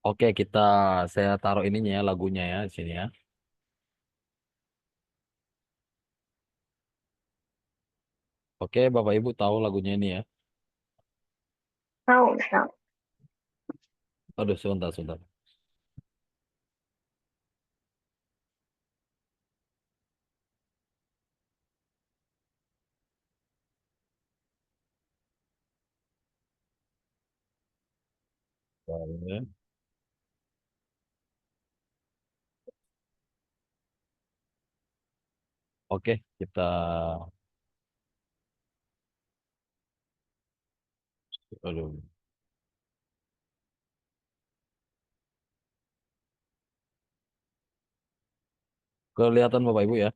Oke, saya taruh ininya ya, lagunya ya di sini ya. Oke, Bapak Ibu tahu lagunya ini ya. Tahu, tahu. Aduh, sebentar, sebentar. Oke, Oke, kita aduh. Kelihatan Bapak Ibu ya.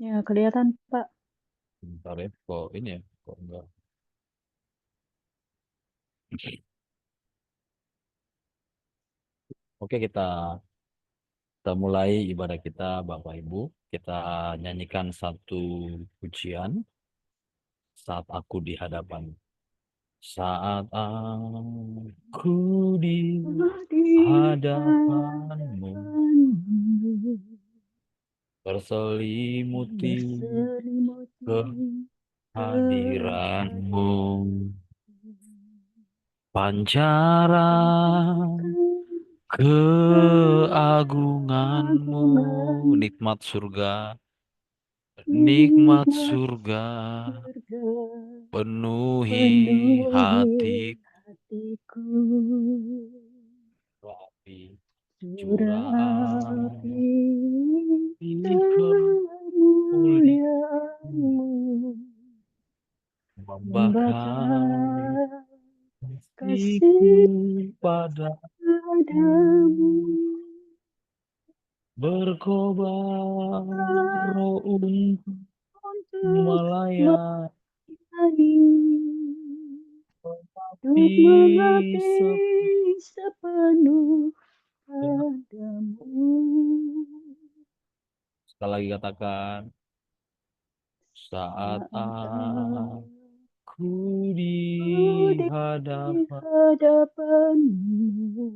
Ya, kelihatan, Pak. Bentar ya, kok ini ya, kok enggak. Oke, kita mulai ibadah kita Bapak Ibu. Kita nyanyikan satu pujian saat aku di hadapan. Saat aku di Di hadapanmu hadapanmu berselimuti berselimuti kehadiranmu, kehadiran pancaran pancarkan keagunganmu, keagungan nikmat surga, nikmat nikmat surga surga penuhi penuhi hatiku. hatiku Api surah curah api di kemuliaan kemuliaan-Mu membakar membakar kasihku kasih padamu, padamu berkobar roh untuk untuk melayani melayani untuk di mengabdi sepenuh padamu. sekali lagi katakan saat Saat aku di aku di hadapan hadapanmu,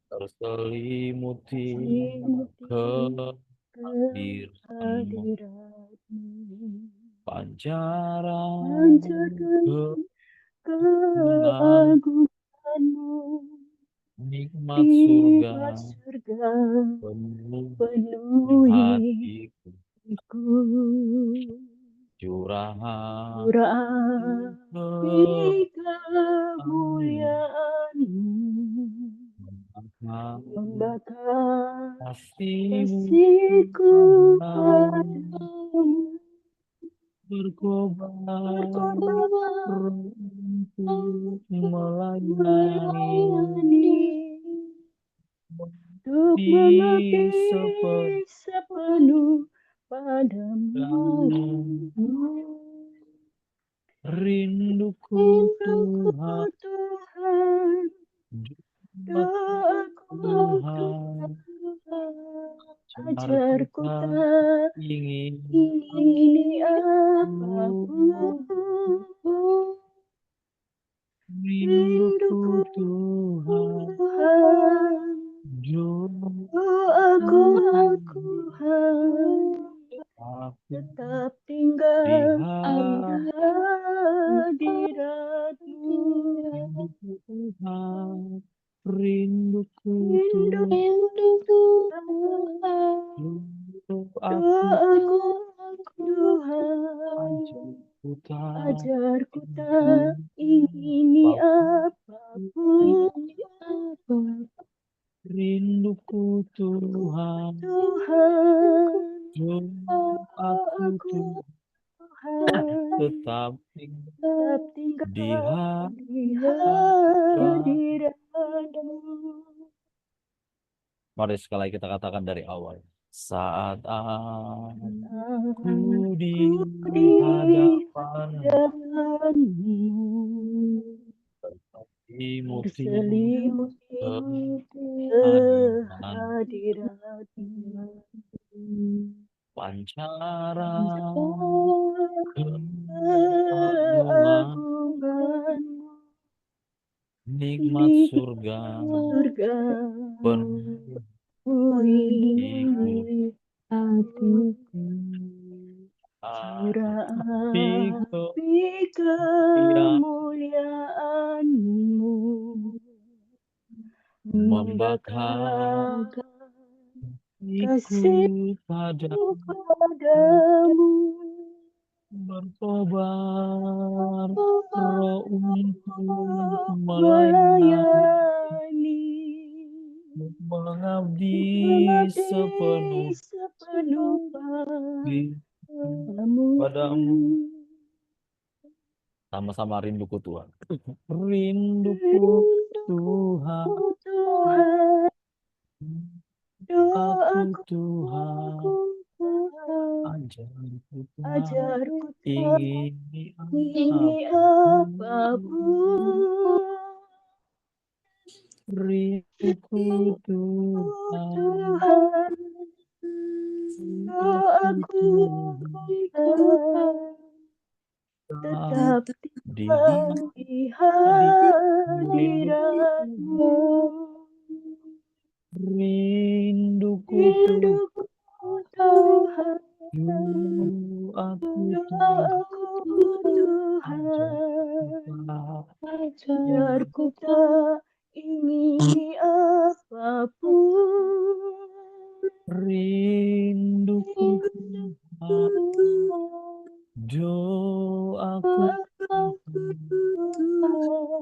terselimuti selimuti kehadiranmu, kehadiratmu, pancaran pancarkan keagungan, keagunganmu, nikmat surga nikmat surga penuh penuhi hatiku, hatiku. curahan Surah keagungan, kemuliaan-Mu membakar kasihmu kasihku padamu, padamu berkobar berkorban untuk melayani melayani untuk mengabdi di sepenuh sepenuh padamu. rinduku Rinduku Tuhan, Tuhan, doaku doaku Tuhan, Tuhan, ajarku ajarku tak tak ingin ingini aku, apapun. rinduku Rinduku Tuhan, Tuhan, doaku doaku Tuhan, aku tetap di tinggal di hati, hadirat-Mu. rinduku Tuhan, rinduku Rinduku Tuhan, doaku doaku Tuhan, ajarku tak ajarku tak ingin ingini apapun. rinduku Tuhan, Tuhan, aku doaku tuh Tuhan, tetap tetap di tinggal di hadirat. hadirat-Mu. Mari sekali kita katakan dari awal. Saat aku di Aku di hadapan hadapan-Mu imuti berselimuti kehadiran kehadirat-Mu. pancaran Pancarkan keagungan keagungan-Mu nikmat surga surga penuhiku. hatiku. Tapi Api kemuliaan-Mu membakar kasih-Mu padamu, padamu, berkobar roh untuk melayani, mengabdi sepenuh sepenuh hati padamu. Sama-sama rinduku Tuhan. Rinduku Tuhan, Tuhan, aku Tuhan, ajarku ajarku tak ingini ingini apapun. apapun. Rinduku Tuhan, Tuhan, aku Tuhan, tetap di tinggal di hadirat-Mu. rinduku Rinduku Tuhan, aku Tuhan, ajarku Tuhan. tak ingini apapun. Rinduku Tuhan, doaku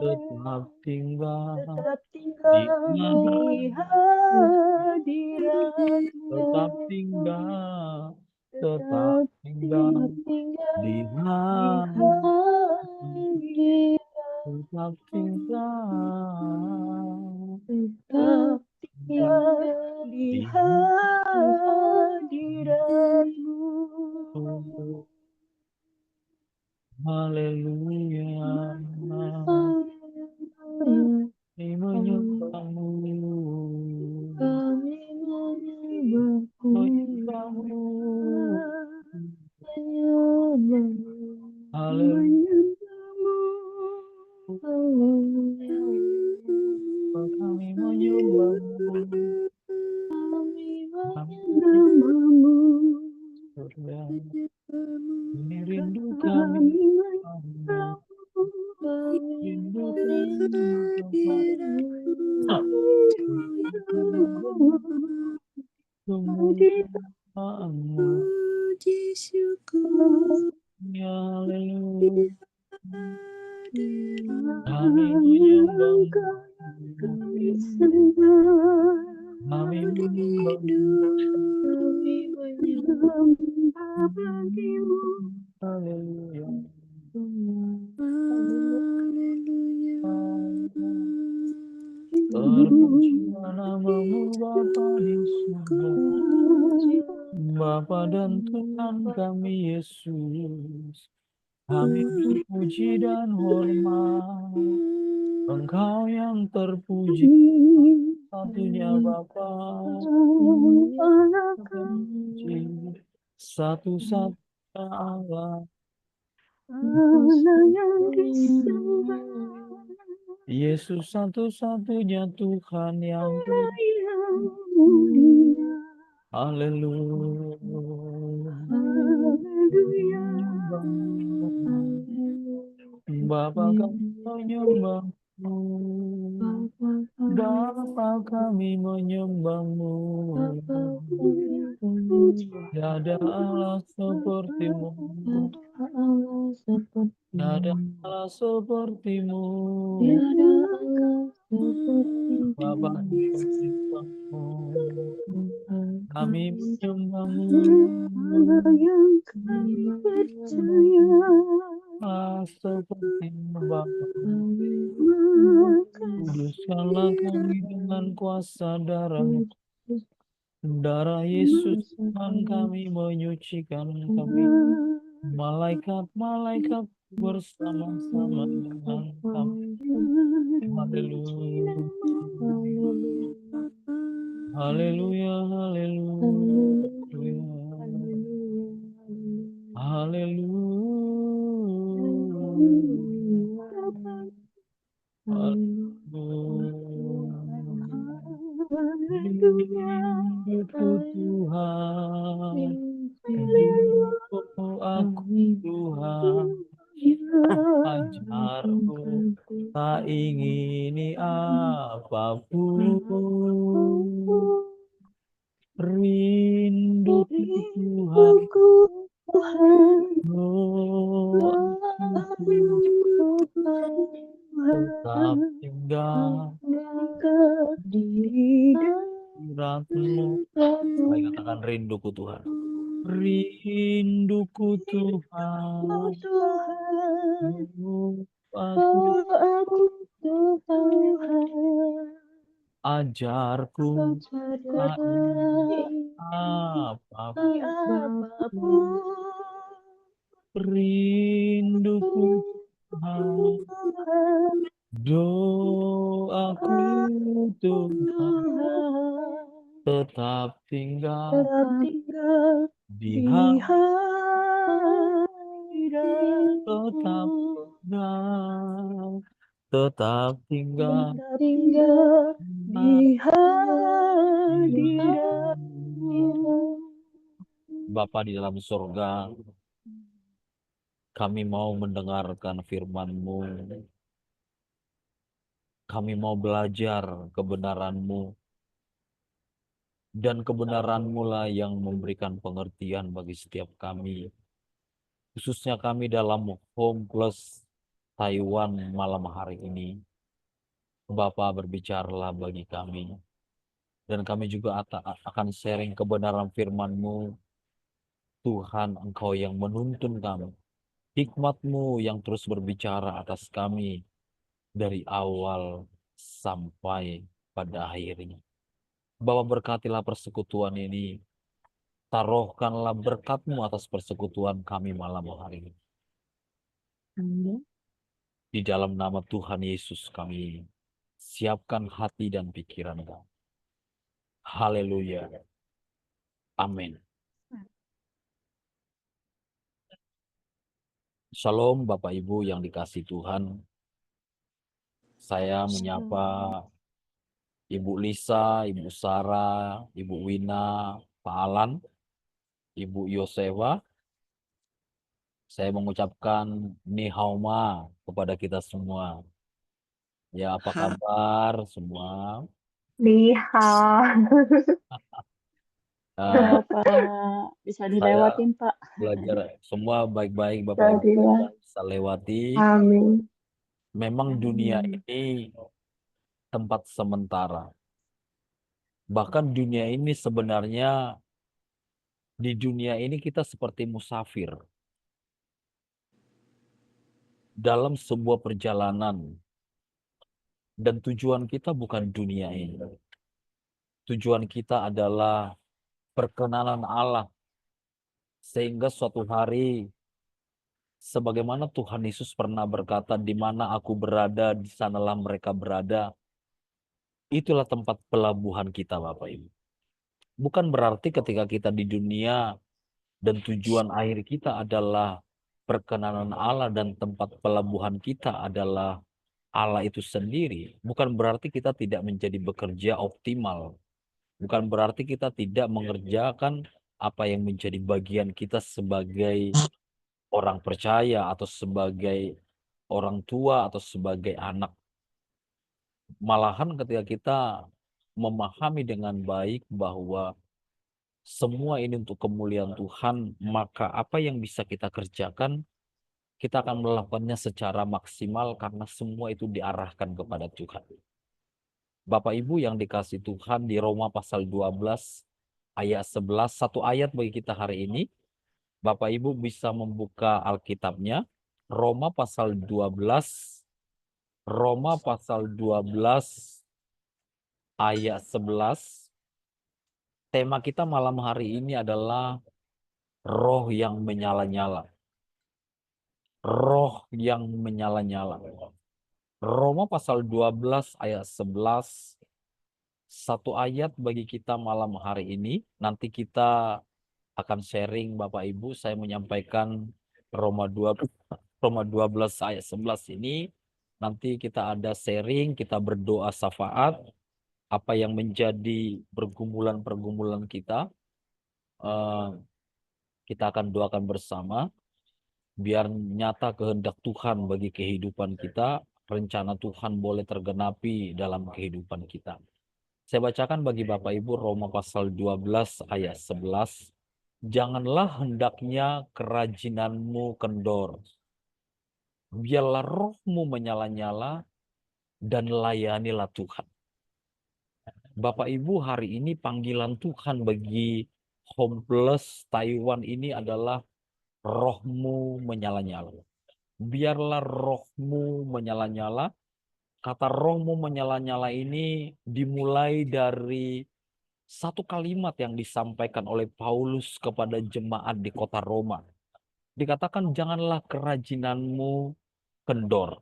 tetap tinggal Tetap di tinggal di hadirat-Mu. tetap tinggal Tetap tinggal tinggal di di hati, hadirat-Mu. tetap tinggal Tetap tinggal di di hadirat-Mu. haleluya. Kami menyembahmu, Kami menyembahmu, haleluya. Kami menyembahmu, surga. Ini rindu kami, rindu kami, kemuliaan-Mu. Ya haleluya. Kami menyembahmu, kami menyembahmu, haleluya. Terpujilah nama-Mu Bapa di surga, Bapa dan Tuhan kami Yesus. Kami berpuji dan hormat, Engkau yang terpuji, satunya Bapa, satu-satunya Allah, yang disembah, Yesus satu-satunya Tuhan yang mulia. haleluya. Haleluya. Bapa kami menyembahmu, Bapa kami menyembahmu. Tiada Allah seperti-Mu, tiada Allah seperti-Mu. Bapa menyembahmu, kami menyembahmu. Yang kami percaya, Seperti-Mu Bapa, maka kuduskanlah kami dengan kuasa darah-Mu. Darah Yesus Tuhan kami menyucikan kami. Malaikat-malaikat bersama-sama dengan kami. Haleluya. Haleluya, haleluya. Haleluya. rinduku Tuhan, rinduku aku Tuhan, ajarku tak ingini apapun, rinduku Tuhan, tetap tinggal di hadiratmu. Mari katakan rinduku Tuhan, rinduku Tuhan, aku ajarku tak ingin apapun, rinduku Tuhan, doaku Tuhan, tetap tinggal di tetap tinggal di hadiratmu. Bapa di dalam surga, kami mau mendengarkan firman-Mu. Kami mau belajar kebenaran-Mu. Dan kebenaran-Mu lah yang memberikan pengertian bagi setiap kami. Khususnya kami dalam Home Plus Taiwan malam hari ini. Bapa berbicaralah bagi kami. Dan kami juga akan sharing kebenaran firman-Mu. Tuhan, Engkau yang menuntun kami. Hikmat-Mu yang terus berbicara atas kami dari awal sampai pada akhirnya. Bapa berkatilah persekutuan ini. Taruhkanlah berkat-Mu atas persekutuan kami malam hari ini. Di dalam nama Tuhan Yesus kami siapkan hati dan pikiran kami. Haleluya. Amin. Shalom Bapak Ibu yang dikasihi Tuhan. Saya menyapa Ibu Lisa, Ibu Sarah, Ibu Wina, Pak Alan, Ibu Yosewa. Saya mengucapkan Ni Hao Ma kepada kita semua. Ya, apa kabar semua? Pak, bisa Saya dilewatin, Pak. belajar semua baik-baik Bapak Ibu bisa lewati. Amin. Memang dunia ini tempat sementara. Bahkan dunia ini sebenarnya, di dunia ini kita seperti musafir dalam sebuah perjalanan. Dan tujuan kita bukan dunia ini. Tujuan kita adalah perkenanan Allah. Sehingga suatu hari, sebagaimana Tuhan Yesus pernah berkata, di mana aku berada, di sanalah mereka berada. Itulah tempat pelabuhan kita, Bapak Ibu. Bukan berarti ketika kita di dunia dan tujuan akhir kita adalah perkenanan Allah dan tempat pelabuhan kita adalah Allah itu sendiri. Bukan berarti kita tidak menjadi bekerja optimal. Bukan berarti kita tidak mengerjakan apa yang menjadi bagian kita sebagai orang percaya atau sebagai orang tua atau sebagai anak. Malahan ketika kita memahami dengan baik bahwa semua ini untuk kemuliaan Tuhan, maka apa yang bisa kita kerjakan, kita akan melakukannya secara maksimal karena semua itu diarahkan kepada Tuhan. Bapak Ibu yang dikasih Tuhan, di Roma pasal 12 ayat 11, satu ayat bagi kita hari ini. Bapak Ibu bisa membuka Alkitabnya. Roma pasal 12 ayat 11. Tema kita malam hari ini adalah roh yang menyala-nyala. Roh yang menyala-nyala. Roma pasal 12 ayat 11. Satu ayat bagi kita malam hari ini. Nanti kita akan sharing Bapak Ibu. Saya menyampaikan Roma 12 ayat 11 ini. Nanti kita ada sharing, kita berdoa syafaat. apa yang menjadi pergumulan-pergumulan kita, eh, kita akan doakan bersama, biar nyata kehendak Tuhan bagi kehidupan kita, rencana Tuhan boleh tergenapi dalam kehidupan kita. Saya bacakan bagi Bapak Ibu Roma pasal 12 ayat 11. Janganlah hendaknya kerajinanmu kendor. Biarlah rohmu menyala-nyala dan layanilah Tuhan. Bapak Ibu, hari ini panggilan Tuhan bagi Homeless Taiwan ini adalah rohmu menyala-nyala. Biarlah rohmu menyala-nyala. Kata rohmu menyala-nyala ini dimulai dari satu kalimat yang disampaikan oleh Paulus kepada jemaat di kota Roma. Dikatakan janganlah kerajinanmu kendor.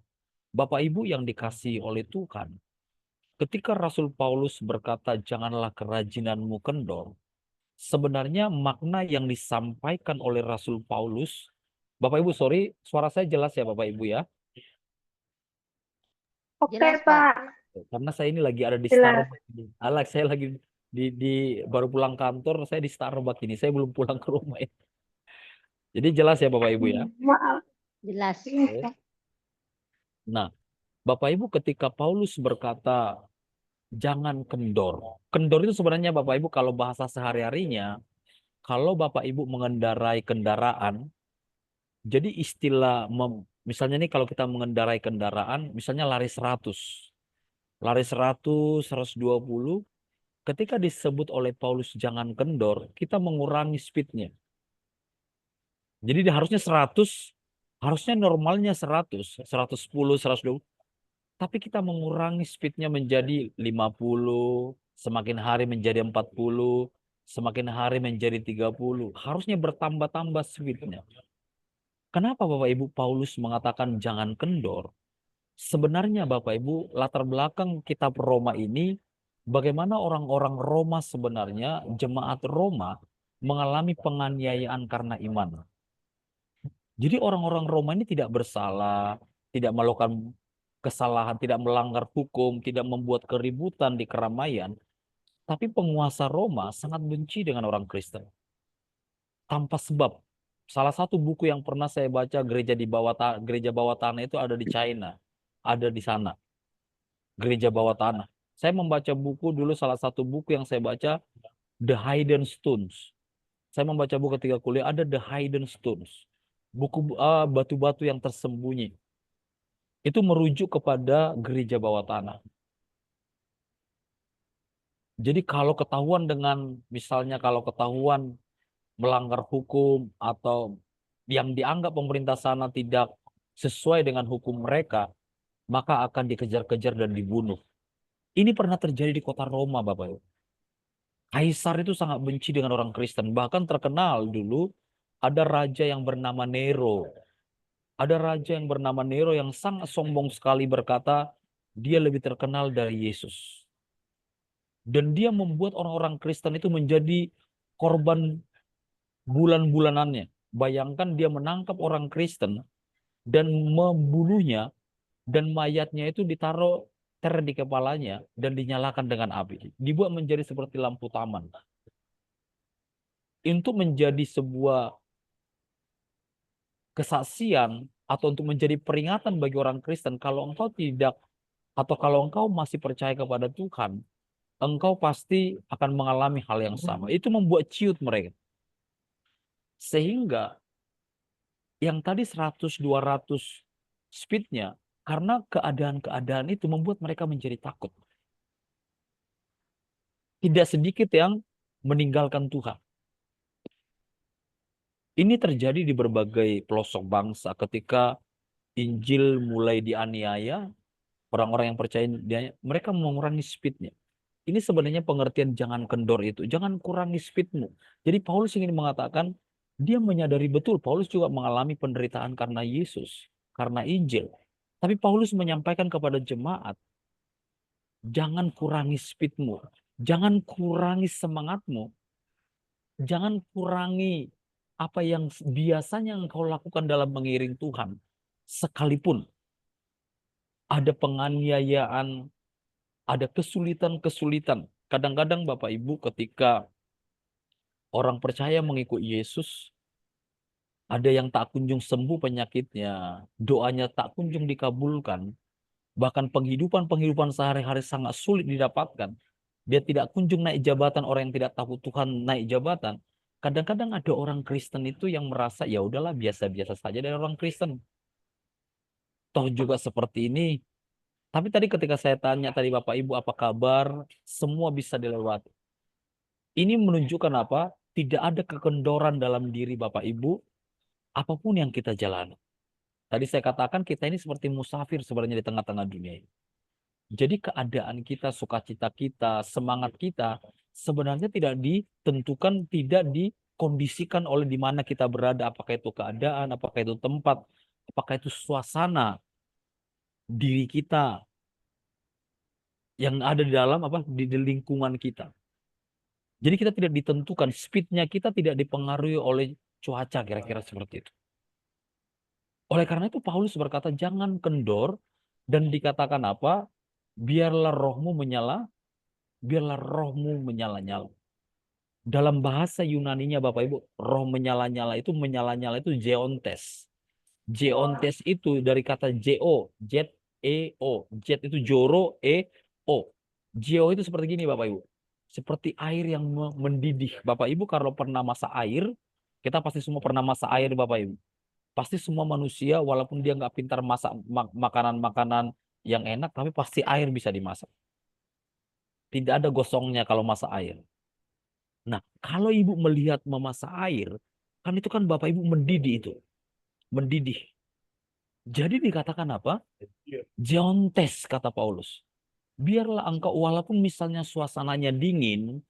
Bapak Ibu yang dikasihi oleh Tuhan, ketika Rasul Paulus berkata janganlah kerajinanmu kendor, sebenarnya makna yang disampaikan oleh Rasul Paulus, Bapak Ibu sorry, suara saya jelas ya Bapak Ibu ya? Oke, Jelas, Pak. Karena saya ini lagi ada di Jelas. Starbucks ini. Saya lagi baru pulang kantor, saya di Starbucks ini. Saya belum pulang ke rumah ya. Jadi jelas ya Bapak Ibu ya. Maaf. jelas. Oke. Nah, Bapak Ibu ketika Paulus berkata jangan kendor. Kendor itu sebenarnya Bapak Ibu kalau bahasa sehari-harinya, kalau Bapak Ibu mengendarai kendaraan, jadi istilah misalnya nih kalau kita mengendarai kendaraan, misalnya lari 100. Lari 100, 120, ketika disebut oleh Paulus jangan kendor, kita mengurangi speednya. Jadi harusnya 100, harusnya normalnya 100, 110, 120. Tapi kita mengurangi speednya menjadi 50, semakin hari menjadi 40, semakin hari menjadi 30. Harusnya bertambah-tambah speednya. Kenapa Bapak Ibu Paulus mengatakan jangan kendor? Sebenarnya Bapak Ibu, latar belakang kitab Roma ini, bagaimana orang-orang Roma sebenarnya, jemaat Roma, mengalami penganiayaan karena iman. Jadi orang-orang Roma ini tidak bersalah, tidak melakukan kesalahan, tidak melanggar hukum, tidak membuat keributan di keramaian. Tapi penguasa Roma sangat benci dengan orang Kristen. Tanpa sebab. Salah satu buku yang pernah saya baca, gereja bawah tanah itu ada di China. Ada di sana. Gereja bawah tanah. Saya membaca buku dulu, salah satu buku yang saya baca, The Hidden Stones. Saya membaca buku ketika kuliah, ada The Hidden Stones. Buku batu-batu yang tersembunyi. Itu merujuk kepada gereja bawah tanah. Jadi kalau ketahuan misalnya kalau ketahuan melanggar hukum atau yang dianggap pemerintah sana tidak sesuai dengan hukum mereka, maka akan dikejar-kejar dan dibunuh. Ini pernah terjadi di kota Roma, Bapak Ibu. Kaisar itu sangat benci dengan orang Kristen. Bahkan terkenal dulu ada raja yang bernama Nero. Ada raja yang bernama Nero yang sangat sombong sekali berkata, dia lebih terkenal dari Yesus. Dan dia membuat orang-orang Kristen itu menjadi korban bulan-bulanannya. Bayangkan dia menangkap orang Kristen dan membunuhnya, dan mayatnya itu ditaruh di kepalanya dan dinyalakan dengan api. Dibuat menjadi seperti lampu taman. Untuk menjadi sebuah kesaksian atau untuk menjadi peringatan bagi orang Kristen, kalau engkau tidak atau kalau engkau masih percaya kepada Tuhan, engkau pasti akan mengalami hal yang sama. Itu membuat ciut mereka. Sehingga yang tadi 100, 200 speednya, karena keadaan-keadaan itu membuat mereka menjadi takut. Tidak sedikit yang meninggalkan Tuhan. Ini terjadi di berbagai pelosok bangsa ketika Injil mulai dianiaya, orang-orang yang percaya dia, mereka mengurangi speednya. Ini sebenarnya pengertian jangan kendor itu. Jangan kurangi speedmu. Jadi Paulus ingin mengatakan, dia menyadari betul Paulus juga mengalami penderitaan karena Yesus, karena Injil. Tapi Paulus menyampaikan kepada jemaat, jangan kurangi speedmu. Jangan kurangi semangatmu. Jangan kurangi apa yang biasanya engkau lakukan dalam mengiring Tuhan. Sekalipun ada penganiayaan, ada kesulitan-kesulitan. Kadang-kadang Bapak Ibu ketika orang percaya mengikut Yesus, ada yang tak kunjung sembuh penyakitnya, doanya tak kunjung dikabulkan, bahkan penghidupan sehari-hari sangat sulit didapatkan. Dia tidak kunjung naik jabatan, orang yang tidak takut Tuhan naik jabatan. Kadang-kadang ada orang Kristen itu yang merasa ya udahlah biasa-biasa saja dari orang Kristen. Toh juga seperti ini. Tapi tadi ketika saya tanya tadi Bapak Ibu apa kabar, semua bisa dilewati. Ini menunjukkan apa? Tidak ada kekendoran dalam diri Bapak Ibu, apapun yang kita jalani. Tadi saya katakan kita ini seperti musafir sebenarnya di tengah-tengah dunia ini. Jadi keadaan kita, sukacita kita, semangat kita sebenarnya tidak ditentukan, tidak dikondisikan oleh di mana kita berada, apakah itu keadaan, apakah itu tempat, apakah itu suasana diri kita yang ada di dalam apa di lingkungan kita. Jadi kita tidak ditentukan, speednya kita tidak dipengaruhi oleh cuaca kira-kira seperti itu. Oleh karena itu Paulus berkata jangan kendor dan dikatakan apa? Biarlah rohmu menyala, biarlah rohmu menyala-nyala. Dalam bahasa Yunaninya Bapak Ibu, roh menyala-nyala itu jeontes. Jeontes itu dari kata jeo, jet e-o. Jet itu joro e-o. Jeo itu seperti gini Bapak Ibu. Seperti air yang mendidih. Bapak Ibu kalau pernah masak air, kita pasti semua pernah masak air Bapak Ibu. Pasti semua manusia walaupun dia nggak pintar masak makanan-makanan yang enak, tapi pasti air bisa dimasak. Tidak ada gosongnya kalau masak air. Nah, kalau ibu melihat memasak air, kan itu kan Bapak Ibu mendidih itu. Mendidih. Jadi dikatakan apa? Jeontes kata Paulus. Biarlah engkau walaupun misalnya suasananya dingin,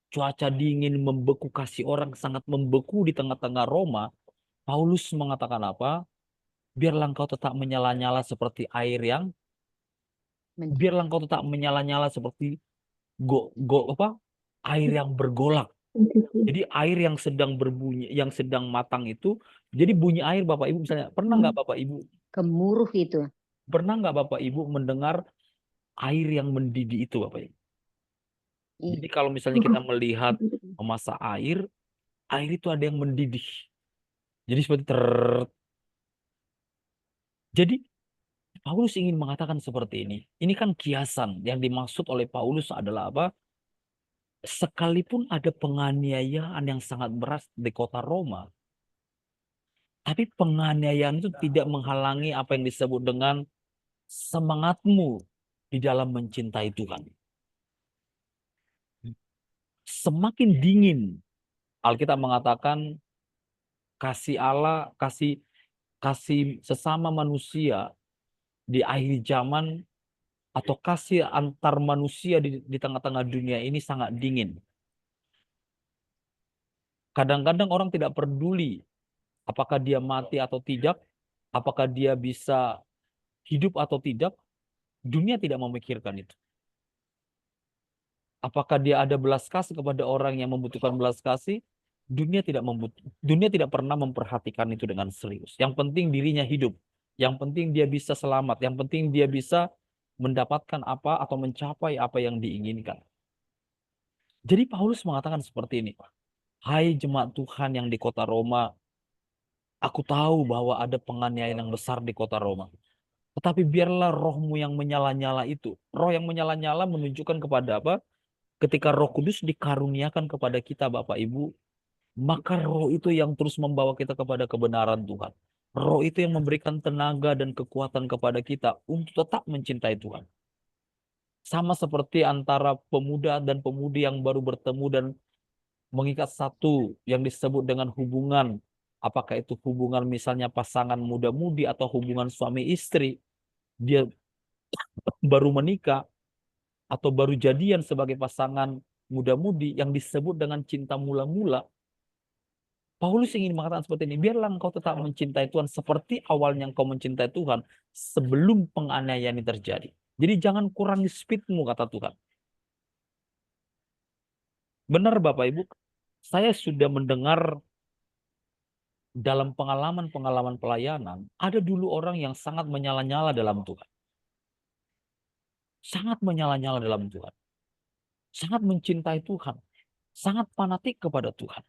cuaca dingin membeku kasih orang sangat membeku di tengah-tengah Roma, Paulus mengatakan apa? Biarlah engkau tetap menyala-nyala seperti air yang biarlah engkau tetap menyala-nyala seperti apa? Air yang bergolak. Jadi air yang sedang berbunyi, yang sedang matang itu, jadi bunyi air Bapak Ibu misalnya, pernah nggak Bapak Ibu, Gemuruh itu. pernah nggak Bapak Ibu mendengar air yang mendidih itu Bapak Ibu? Jadi kalau misalnya kita melihat memasak air, air itu ada yang mendidih. Jadi seperti Jadi Paulus ingin mengatakan seperti ini. Ini kan kiasan. Yang dimaksud oleh Paulus adalah apa? Sekalipun ada penganiayaan yang sangat berat di kota Roma, tapi penganiayaan itu tidak menghalangi apa yang disebut dengan semangatmu di dalam mencintai Tuhan. Semakin dingin, Alkitab mengatakan kasih Allah, kasih kasih sesama manusia di akhir zaman atau kasih antar manusia di tengah-tengah dunia ini sangat dingin. Kadang-kadang orang tidak peduli apakah dia mati atau tidak, apakah dia bisa hidup atau tidak, dunia tidak memikirkan itu. Apakah dia ada belas kasih kepada orang yang membutuhkan belas kasih? Dunia tidak pernah memperhatikan itu dengan serius. Yang penting dirinya hidup. Yang penting dia bisa selamat. Yang penting dia bisa mendapatkan apa atau mencapai apa yang diinginkan. Jadi Paulus mengatakan seperti ini. Hai jemaat Tuhan yang di kota Roma, aku tahu bahwa ada penganiayaan yang besar di kota Roma. Tetapi biarlah rohmu yang menyala-nyala itu. Roh yang menyala-nyala menunjukkan kepada apa? Ketika Roh Kudus dikaruniakan kepada kita Bapak Ibu, maka roh itu yang terus membawa kita kepada kebenaran Tuhan. Roh itu yang memberikan tenaga dan kekuatan kepada kita untuk tetap mencintai Tuhan. Sama seperti antara pemuda dan pemudi yang baru bertemu dan mengikat satu yang disebut dengan hubungan. Apakah itu hubungan misalnya pasangan muda-mudi atau hubungan suami istri. Dia baru menikah atau baru jadian sebagai pasangan muda-mudi yang disebut dengan cinta mula-mula. Paulus ingin mengatakan seperti ini, biarlah engkau tetap mencintai Tuhan seperti awalnya engkau mencintai Tuhan sebelum penganiayaan ini terjadi. Jadi jangan kurangi speedmu, kata Tuhan. Benar Bapak Ibu, saya sudah mendengar dalam pengalaman-pengalaman pelayanan, ada dulu orang yang sangat menyala-nyala dalam Tuhan. sangat menyala-nyala dalam Tuhan, sangat mencintai Tuhan, sangat fanatik kepada Tuhan.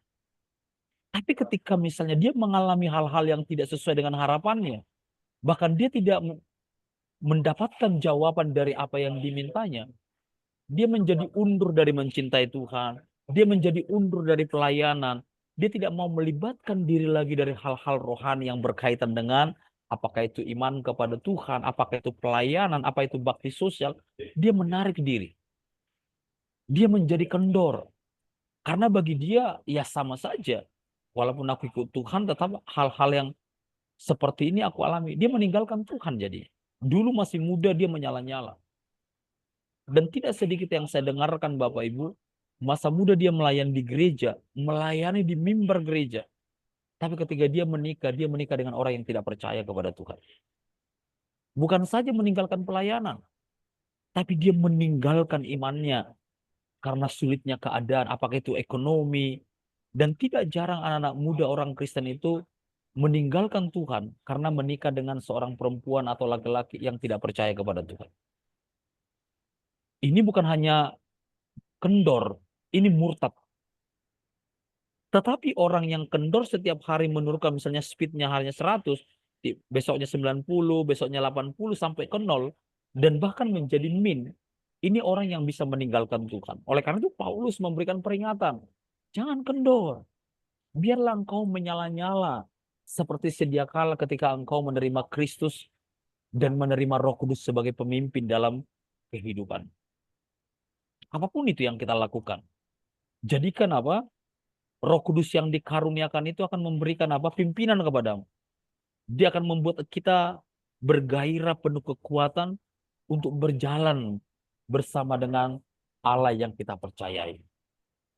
Tapi ketika misalnya dia mengalami hal-hal yang tidak sesuai dengan harapannya, bahkan dia tidak mendapatkan jawaban dari apa yang dimintanya, dia menjadi undur dari mencintai Tuhan, dia menjadi undur dari pelayanan, dia tidak mau melibatkan diri lagi dari hal-hal rohani yang berkaitan dengan apakah itu iman kepada Tuhan, apakah itu pelayanan, apa itu bakti sosial, dia menarik diri. Dia menjadi kendor. Karena bagi dia ya sama saja. Walaupun aku ikut Tuhan, tetap hal-hal yang seperti ini aku alami. Dia meninggalkan Tuhan jadi. Dulu masih muda dia menyala-nyala. Dan tidak sedikit yang saya dengarkan Bapak Ibu, masa muda dia melayani di gereja, melayani di mimbar gereja. Tapi ketika dia menikah dengan orang yang tidak percaya kepada Tuhan. Bukan saja meninggalkan pelayanan, tapi dia meninggalkan imannya karena sulitnya keadaan, apakah itu ekonomi. Dan tidak jarang anak-anak muda orang Kristen itu meninggalkan Tuhan karena menikah dengan seorang perempuan atau laki-laki yang tidak percaya kepada Tuhan. Ini bukan hanya kendor, ini murtad. Tetapi orang yang kendor setiap hari menurunkan misalnya speednya hanya 100, besoknya 90, besoknya 80 sampai ke 0, dan bahkan menjadi min. Ini orang yang bisa meninggalkan Tuhan. Oleh karena itu Paulus memberikan peringatan. Jangan kendor. Biarlah engkau menyala-nyala. Seperti sedia kala ketika engkau menerima Kristus dan menerima Roh Kudus sebagai pemimpin dalam kehidupan. Apapun itu yang kita lakukan. Jadikan apa? Roh Kudus yang dikaruniakan itu akan memberikan apa? Pimpinan kepadamu. Dia akan membuat kita bergairah penuh kekuatan untuk berjalan bersama dengan Allah yang kita percayai.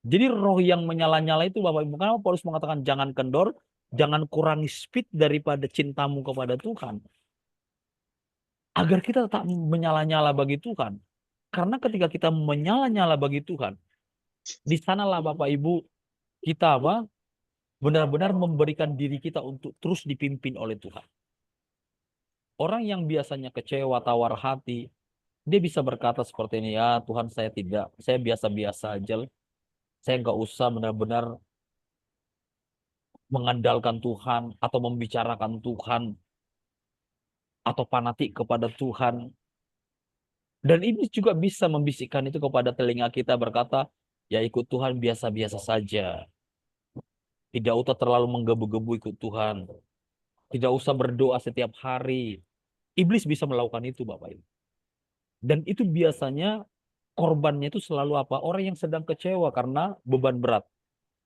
Jadi roh yang menyala-nyala itu Bapak Ibu, kenapa Paulus mengatakan jangan kendor, jangan kurangi speed daripada cintamu kepada Tuhan. Agar kita tetap menyala-nyala bagi Tuhan. Karena ketika kita menyala-nyala bagi Tuhan, di sanalah Bapak Ibu kita apa? Benar-benar memberikan diri kita untuk terus dipimpin oleh Tuhan. Orang yang biasanya kecewa, tawar hati, dia bisa berkata seperti ini, ya Tuhan saya tidak, saya biasa-biasa aja. Saya nggak usah benar-benar mengandalkan Tuhan atau membicarakan Tuhan atau fanatik kepada Tuhan. Dan ini juga bisa membisikkan itu kepada telinga kita berkata, ya ikut Tuhan biasa-biasa saja. Tidak usah terlalu menggebu-gebu ikut Tuhan. Tidak usah berdoa setiap hari. Iblis bisa melakukan itu Bapak Ibu. Dan itu biasanya korbannya itu selalu apa? Orang yang sedang kecewa karena beban berat.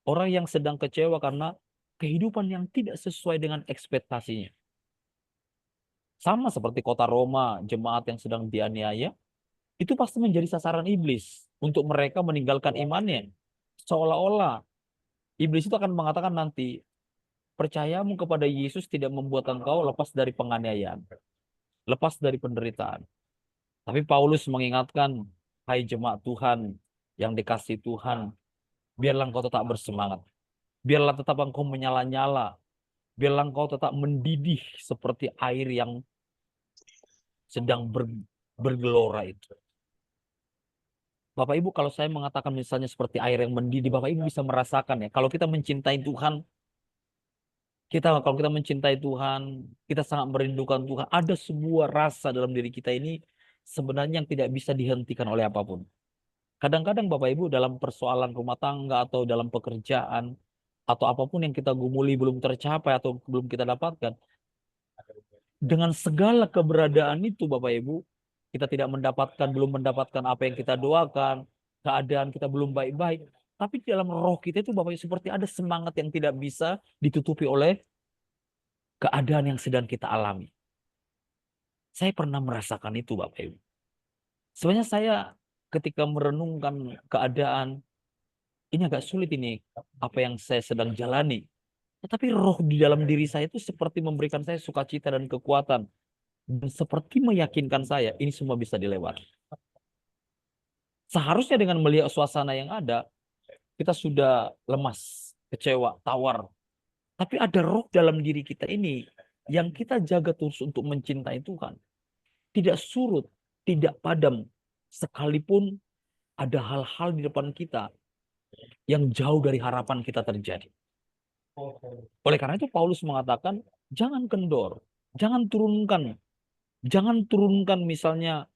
Orang yang sedang kecewa karena kehidupan yang tidak sesuai dengan ekspektasinya. Sama seperti kota Roma, jemaat yang sedang dianiaya, itu pasti menjadi sasaran iblis untuk mereka meninggalkan imannya. Seolah-olah iblis itu akan mengatakan nanti, percayamu kepada Yesus tidak membuat engkau lepas dari penganiayaan, lepas dari penderitaan. Tapi Paulus mengingatkan, hai jemaat Tuhan yang dikasihi Tuhan, biarlah engkau tetap bersemangat. Biarlah tetap engkau menyala-nyala. Biarlah engkau tetap mendidih seperti air yang sedang bergelora itu. Bapak Ibu, kalau saya mengatakan misalnya seperti air yang mendidih, Bapak Ibu bisa merasakan ya. Kalau kita mencintai Tuhan, kalau kita mencintai Tuhan, kita sangat merindukan Tuhan. Ada sebuah rasa dalam diri kita ini sebenarnya yang tidak bisa dihentikan oleh apapun. Kadang-kadang Bapak Ibu dalam persoalan rumah tangga atau dalam pekerjaan atau apapun yang kita gumuli belum tercapai atau belum kita dapatkan, dengan segala keberadaan itu Bapak Ibu, kita tidak mendapatkan, belum mendapatkan apa yang kita doakan, keadaan kita belum baik-baik. Tapi di dalam roh kita itu Bapak Ibu seperti ada semangat yang tidak bisa ditutupi oleh keadaan yang sedang kita alami. Saya pernah merasakan itu Bapak Ibu. Sebenarnya saya ketika merenungkan keadaan, ini agak sulit ini apa yang saya sedang jalani. Tetapi roh di dalam diri saya itu seperti memberikan saya sukacita dan kekuatan. Dan seperti meyakinkan saya, ini semua bisa dilewati. Seharusnya dengan melihat suasana yang ada, kita sudah lemas, kecewa, tawar. Tapi ada roh dalam diri kita ini yang kita jaga terus untuk mencintai Tuhan. Tidak surut, tidak padam. Sekalipun ada hal-hal di depan kita yang jauh dari harapan kita terjadi. Oleh karena itu Paulus mengatakan, jangan kendor, jangan turunkan misalnya,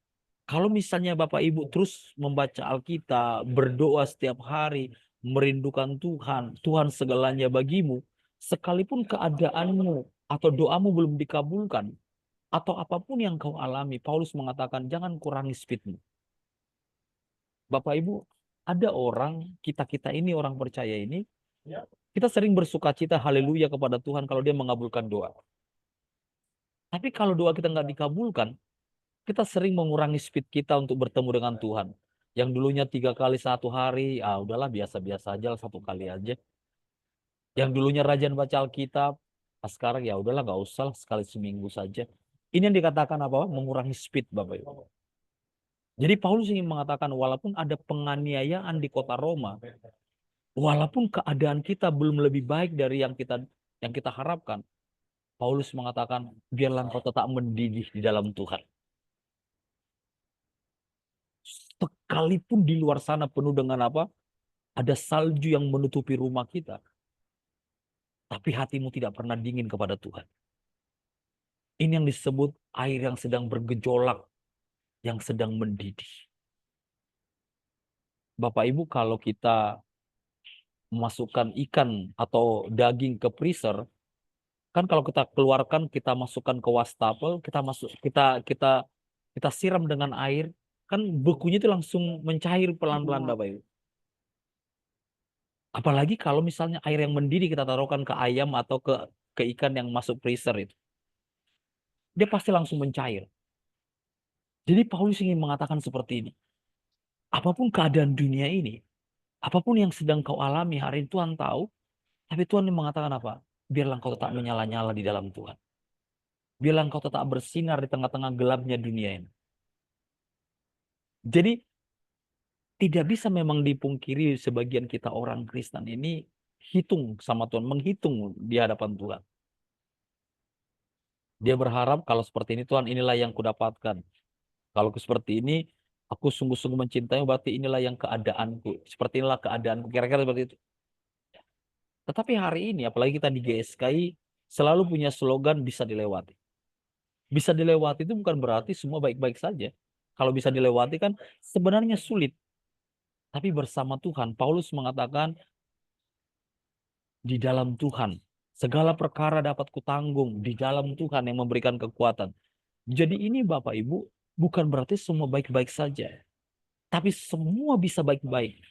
kalau misalnya Bapak Ibu terus membaca Alkitab, berdoa setiap hari, merindukan Tuhan, Tuhan segalanya bagimu, sekalipun keadaanmu atau doamu belum dikabulkan, atau apapun yang kau alami, Paulus mengatakan jangan kurangi speedmu. Bapak Ibu, ada orang, kita ini orang percaya ini, kita sering bersukacita haleluya kepada Tuhan kalau dia mengabulkan doa. Tapi kalau doa kita nggak dikabulkan, kita sering mengurangi speed kita untuk bertemu dengan Tuhan. Yang dulunya 3 kali 1 hari, udahlah biasa-biasa aja lah, 1 kali aja. Yang dulunya rajin baca Alkitab, sekarang ya udahlah nggak usah lah, sekali seminggu saja. Ini yang dikatakan apa? Mengurangi speed, Bapak Ibu. Jadi Paulus ingin mengatakan walaupun ada penganiayaan di kota Roma, walaupun keadaan kita belum lebih baik dari yang kita harapkan, Paulus mengatakan biarlah engkau tetap mendidih di dalam Tuhan. Sekalipun di luar sana penuh dengan apa? Ada salju yang menutupi rumah kita. Tapi hatimu tidak pernah dingin kepada Tuhan. Ini yang disebut air yang sedang bergejolak, yang sedang mendidih. Bapak Ibu, kalau kita memasukkan ikan atau daging ke freezer, kan kalau kita keluarkan, kita masukkan ke wastafel, kita siram dengan air, kan bekunya itu langsung mencair pelan-pelan, Bapak Ibu. Apalagi kalau misalnya air yang mendidih kita taruhkan ke ayam atau ke ikan yang masuk freezer itu. Dia pasti langsung mencair. Jadi Paulus ingin mengatakan seperti ini. Apapun keadaan dunia ini, apapun yang sedang kau alami hari ini Tuhan tahu, tapi Tuhan mengatakan apa? Biarlah kau tetap menyala-nyala di dalam Tuhan. Biarlah kau tetap bersinar di tengah-tengah gelapnya dunia ini. Jadi tidak bisa memang dipungkiri sebagian kita orang Kristen ini hitung sama Tuhan, menghitung di hadapan Tuhan. Dia berharap kalau seperti ini Tuhan inilah yang kudapatkan. Kalau seperti ini aku sungguh-sungguh mencintai berarti inilah yang keadaanku. Seperti inilah keadaanku. Kira-kira seperti itu. Tetapi hari ini apalagi kita di GSKI selalu punya slogan bisa dilewati. Bisa dilewati itu bukan berarti semua baik-baik saja. Kalau bisa dilewati kan sebenarnya sulit. Tapi bersama Tuhan, Paulus mengatakan di dalam Tuhan. Segala perkara dapat kutanggung di dalam Tuhan yang memberikan kekuatan. Jadi ini Bapak Ibu bukan berarti semua baik-baik saja. Tapi semua bisa baik-baik.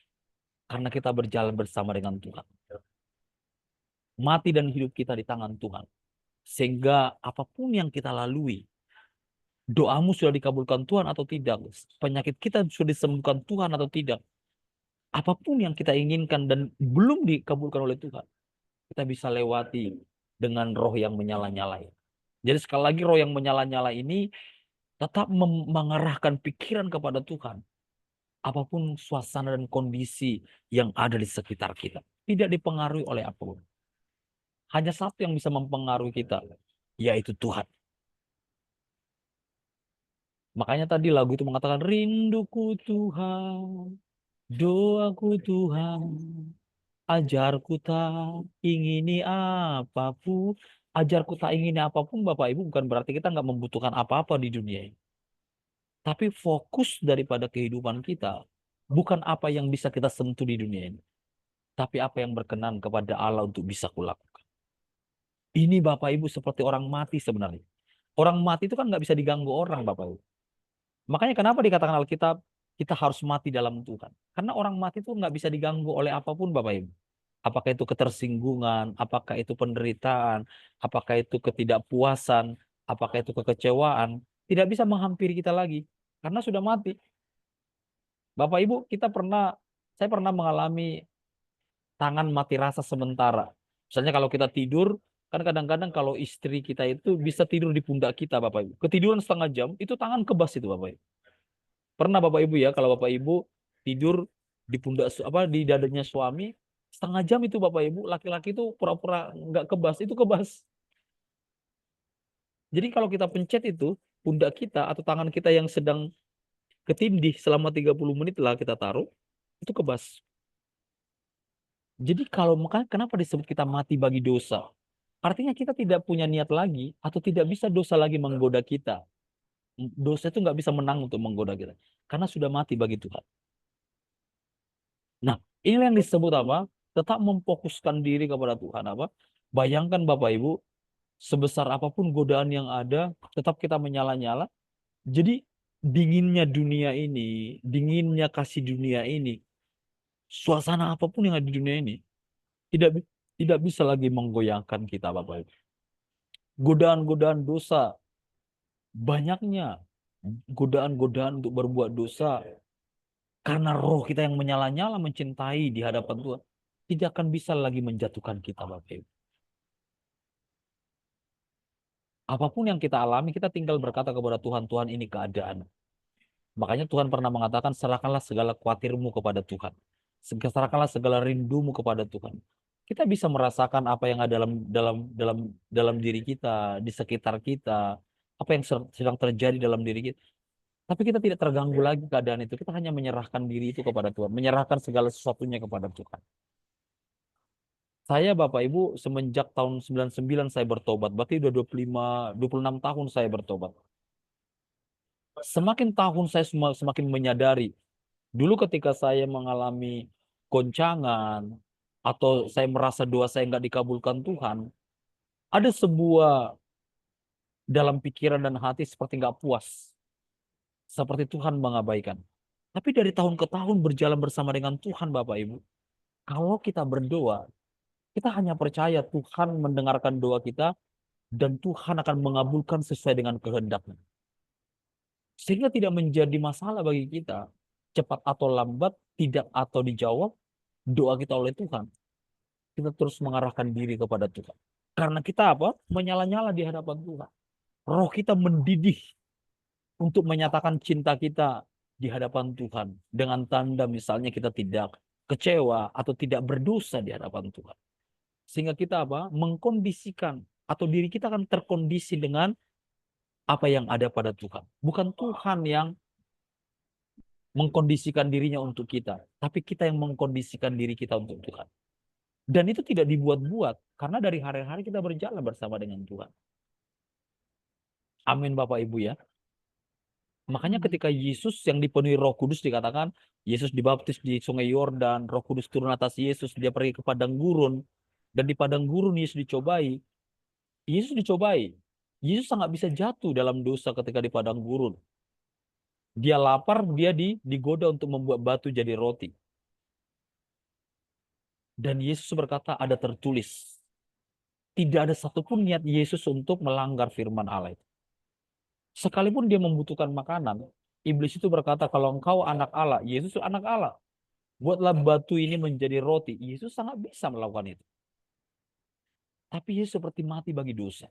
Karena kita berjalan bersama dengan Tuhan. Mati dan hidup kita di tangan Tuhan. Sehingga apapun yang kita lalui, doamu sudah dikabulkan Tuhan atau tidak, penyakit kita sudah disembuhkan Tuhan atau tidak, apapun yang kita inginkan dan belum dikabulkan oleh Tuhan, kita bisa lewati dengan roh yang menyala-nyala. Jadi sekali lagi roh yang menyala-nyala ini tetap mengarahkan pikiran kepada Tuhan. Apapun suasana dan kondisi yang ada di sekitar kita. Tidak dipengaruhi oleh apapun. Hanya satu yang bisa mempengaruhi kita, yaitu Tuhan. Makanya tadi lagu itu mengatakan, rinduku Tuhan, doaku Tuhan, ajarku tak ingini apapun. Ajarku tak ingini apapun, Bapak Ibu, bukan berarti kita nggak membutuhkan apa-apa di dunia ini. Tapi fokus daripada kehidupan kita, bukan apa yang bisa kita sentuh di dunia ini. Tapi apa yang berkenan kepada Allah untuk bisa kulakukan. Ini Bapak Ibu seperti orang mati sebenarnya. Orang mati itu kan nggak bisa diganggu orang, Bapak Ibu. Makanya kenapa dikatakan Alkitab, kita harus mati dalam Tuhan. Karena orang mati itu nggak bisa diganggu oleh apapun, Bapak Ibu. Apakah itu ketersinggungan, apakah itu penderitaan, apakah itu ketidakpuasan, apakah itu kekecewaan, tidak bisa menghampiri kita lagi. Karena sudah mati. Bapak Ibu, saya pernah mengalami tangan mati rasa sementara. Misalnya kalau kita tidur, kan kadang-kadang kalau istri kita itu bisa tidur di pundak kita, Bapak Ibu. Ketiduran setengah jam, itu tangan kebas itu, Bapak Ibu. Pernah Bapak Ibu ya, kalau Bapak Ibu tidur di pundak di dadanya suami, setengah jam itu Bapak Ibu, laki-laki itu pura-pura nggak kebas, itu kebas. Jadi kalau kita pencet itu pundak kita atau tangan kita yang sedang ketindih selama 30 menit lah kita taruh, itu kebas. Jadi kalau makanya kenapa disebut kita mati bagi dosa? Artinya kita tidak punya niat lagi atau tidak bisa dosa lagi menggoda kita. Dosa itu nggak bisa menang untuk menggoda kita karena sudah mati bagi Tuhan. Nah, ini yang disebut apa? Tetap memfokuskan diri kepada Tuhan apa? Bayangkan Bapak Ibu, sebesar apapun godaan yang ada, tetap kita menyala-nyala. Jadi dinginnya dunia ini, dinginnya kasih dunia ini, suasana apapun yang ada di dunia ini tidak tidak bisa lagi menggoyangkan kita Bapak Ibu. Godaan-godaan dosa, banyaknya godaan-godaan untuk berbuat dosa karena roh kita yang menyala-nyala mencintai di hadapan Tuhan tidak akan bisa lagi menjatuhkan kita Bapak Ibu. Apapun yang kita alami, kita tinggal berkata kepada Tuhan, Tuhan ini keadaan. Makanya Tuhan pernah mengatakan, serahkanlah segala khawatirmu kepada Tuhan. Serahkanlah segala rindumu kepada Tuhan. Kita bisa merasakan apa yang ada dalam diri kita, di sekitar kita, apa yang sedang terjadi dalam diri kita. Tapi kita tidak terganggu lagi keadaan itu. Kita hanya menyerahkan diri itu kepada Tuhan, menyerahkan segala sesuatunya kepada Tuhan. Saya Bapak Ibu semenjak tahun 99 saya bertobat. Berarti udah 26 tahun saya bertobat. Semakin tahun saya semakin menyadari. Dulu ketika saya mengalami goncangan atau saya merasa doa saya nggak dikabulkan Tuhan, ada sebuah dalam pikiran dan hati seperti nggak puas, seperti Tuhan mengabaikan. Tapi dari tahun ke tahun berjalan bersama dengan Tuhan, Bapak Ibu, kalau kita berdoa, kita hanya percaya Tuhan mendengarkan doa kita dan Tuhan akan mengabulkan sesuai dengan kehendaknya. Sehingga tidak menjadi masalah bagi kita, cepat atau lambat, tidak atau dijawab doa kita oleh Tuhan. Kita terus mengarahkan diri kepada Tuhan. Karena kita apa? Menyala-nyala di hadapan Tuhan. Roh kita mendidih untuk menyatakan cinta kita di hadapan Tuhan. Dengan tanda misalnya kita tidak kecewa atau tidak berdosa di hadapan Tuhan. Sehingga kita apa? Mengkondisikan atau diri kita akan terkondisi dengan apa yang ada pada Tuhan. Bukan Tuhan yang mengkondisikan dirinya untuk kita, tapi kita yang mengkondisikan diri kita untuk Tuhan. Dan itu tidak dibuat-buat, karena dari hari-hari kita berjalan bersama dengan Tuhan. Amin Bapak Ibu ya. Makanya ketika Yesus yang dipenuhi Roh Kudus dikatakan, Yesus dibaptis di Sungai Yordan, Roh Kudus turun atas Yesus, dia pergi ke padang gurun, dan di padang gurun Yesus dicobai. Yesus dicobai. Yesus sangat bisa jatuh dalam dosa ketika di padang gurun. Dia lapar, dia digoda untuk membuat batu jadi roti. Dan Yesus berkata, ada tertulis. Tidak ada satupun niat Yesus untuk melanggar firman Allah itu. Sekalipun dia membutuhkan makanan, iblis itu berkata, kalau engkau anak Allah, Yesus anak Allah. Buatlah batu ini menjadi roti. Yesus sangat bisa melakukan itu. Tapi Yesus seperti mati bagi dosa.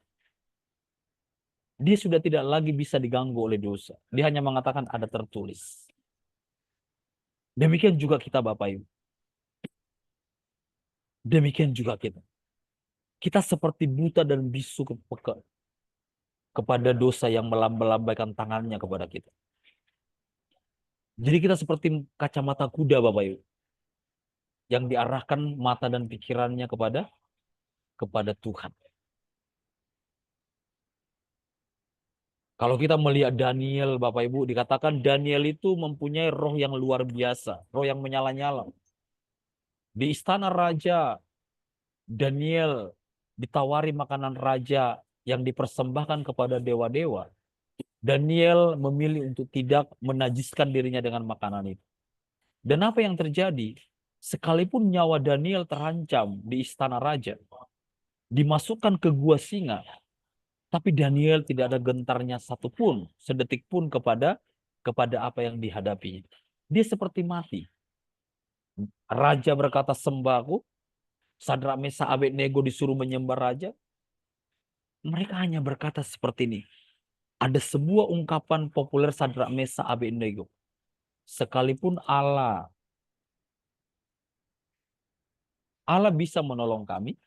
Dia sudah tidak lagi bisa diganggu oleh dosa. Dia hanya mengatakan ada tertulis. Demikian juga kita Bapak Ibu. Demikian juga kita. Kita seperti buta dan bisu kepada dosa yang melambaikan tangannya kepada kita. Jadi kita seperti kacamata kuda Bapak Ibu. Yang diarahkan mata dan pikirannya kepada Tuhan. Kalau kita melihat Daniel, Bapak Ibu, dikatakan Daniel itu mempunyai roh yang luar biasa, roh yang menyala-nyala. Di istana raja, Daniel ditawari makanan raja yang dipersembahkan kepada dewa-dewa. Daniel memilih untuk tidak menajiskan dirinya dengan makanan itu. Dan apa yang terjadi? Sekalipun nyawa Daniel terancam di istana raja, dimasukkan ke gua singa, tapi Daniel tidak ada gentarnya satupun, sedetik pun kepada apa yang dihadapinya. Dia seperti mati. Raja berkata sembah aku, Sadrak Mesak Abednego disuruh menyembah raja. Mereka hanya berkata seperti ini. Ada sebuah ungkapan populer Sadrak Mesak Abednego. Sekalipun Allah bisa menolong kami,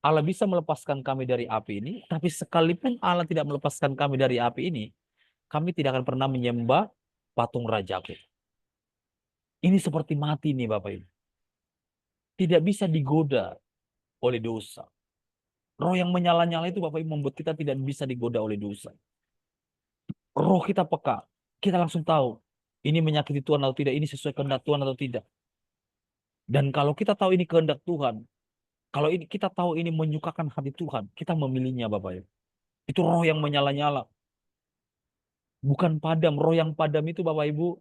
Allah bisa melepaskan kami dari api ini, tapi sekalipun Allah tidak melepaskan kami dari api ini, kami tidak akan pernah menyembah patung rajaku. Ini seperti mati nih Bapak Ibu. Tidak bisa digoda oleh dosa. Roh yang menyala-nyala itu Bapak Ibu membuat kita tidak bisa digoda oleh dosa. Roh kita peka. Kita langsung tahu. Ini menyakiti Tuhan atau tidak. Ini sesuai kehendak Tuhan atau tidak. Dan kalau kita tahu ini kehendak Tuhan. Kalau ini kita tahu ini menyukakan hati Tuhan. Kita memilihnya Bapak Ibu. Itu roh yang menyala-nyala. Bukan padam. Roh yang padam itu Bapak Ibu.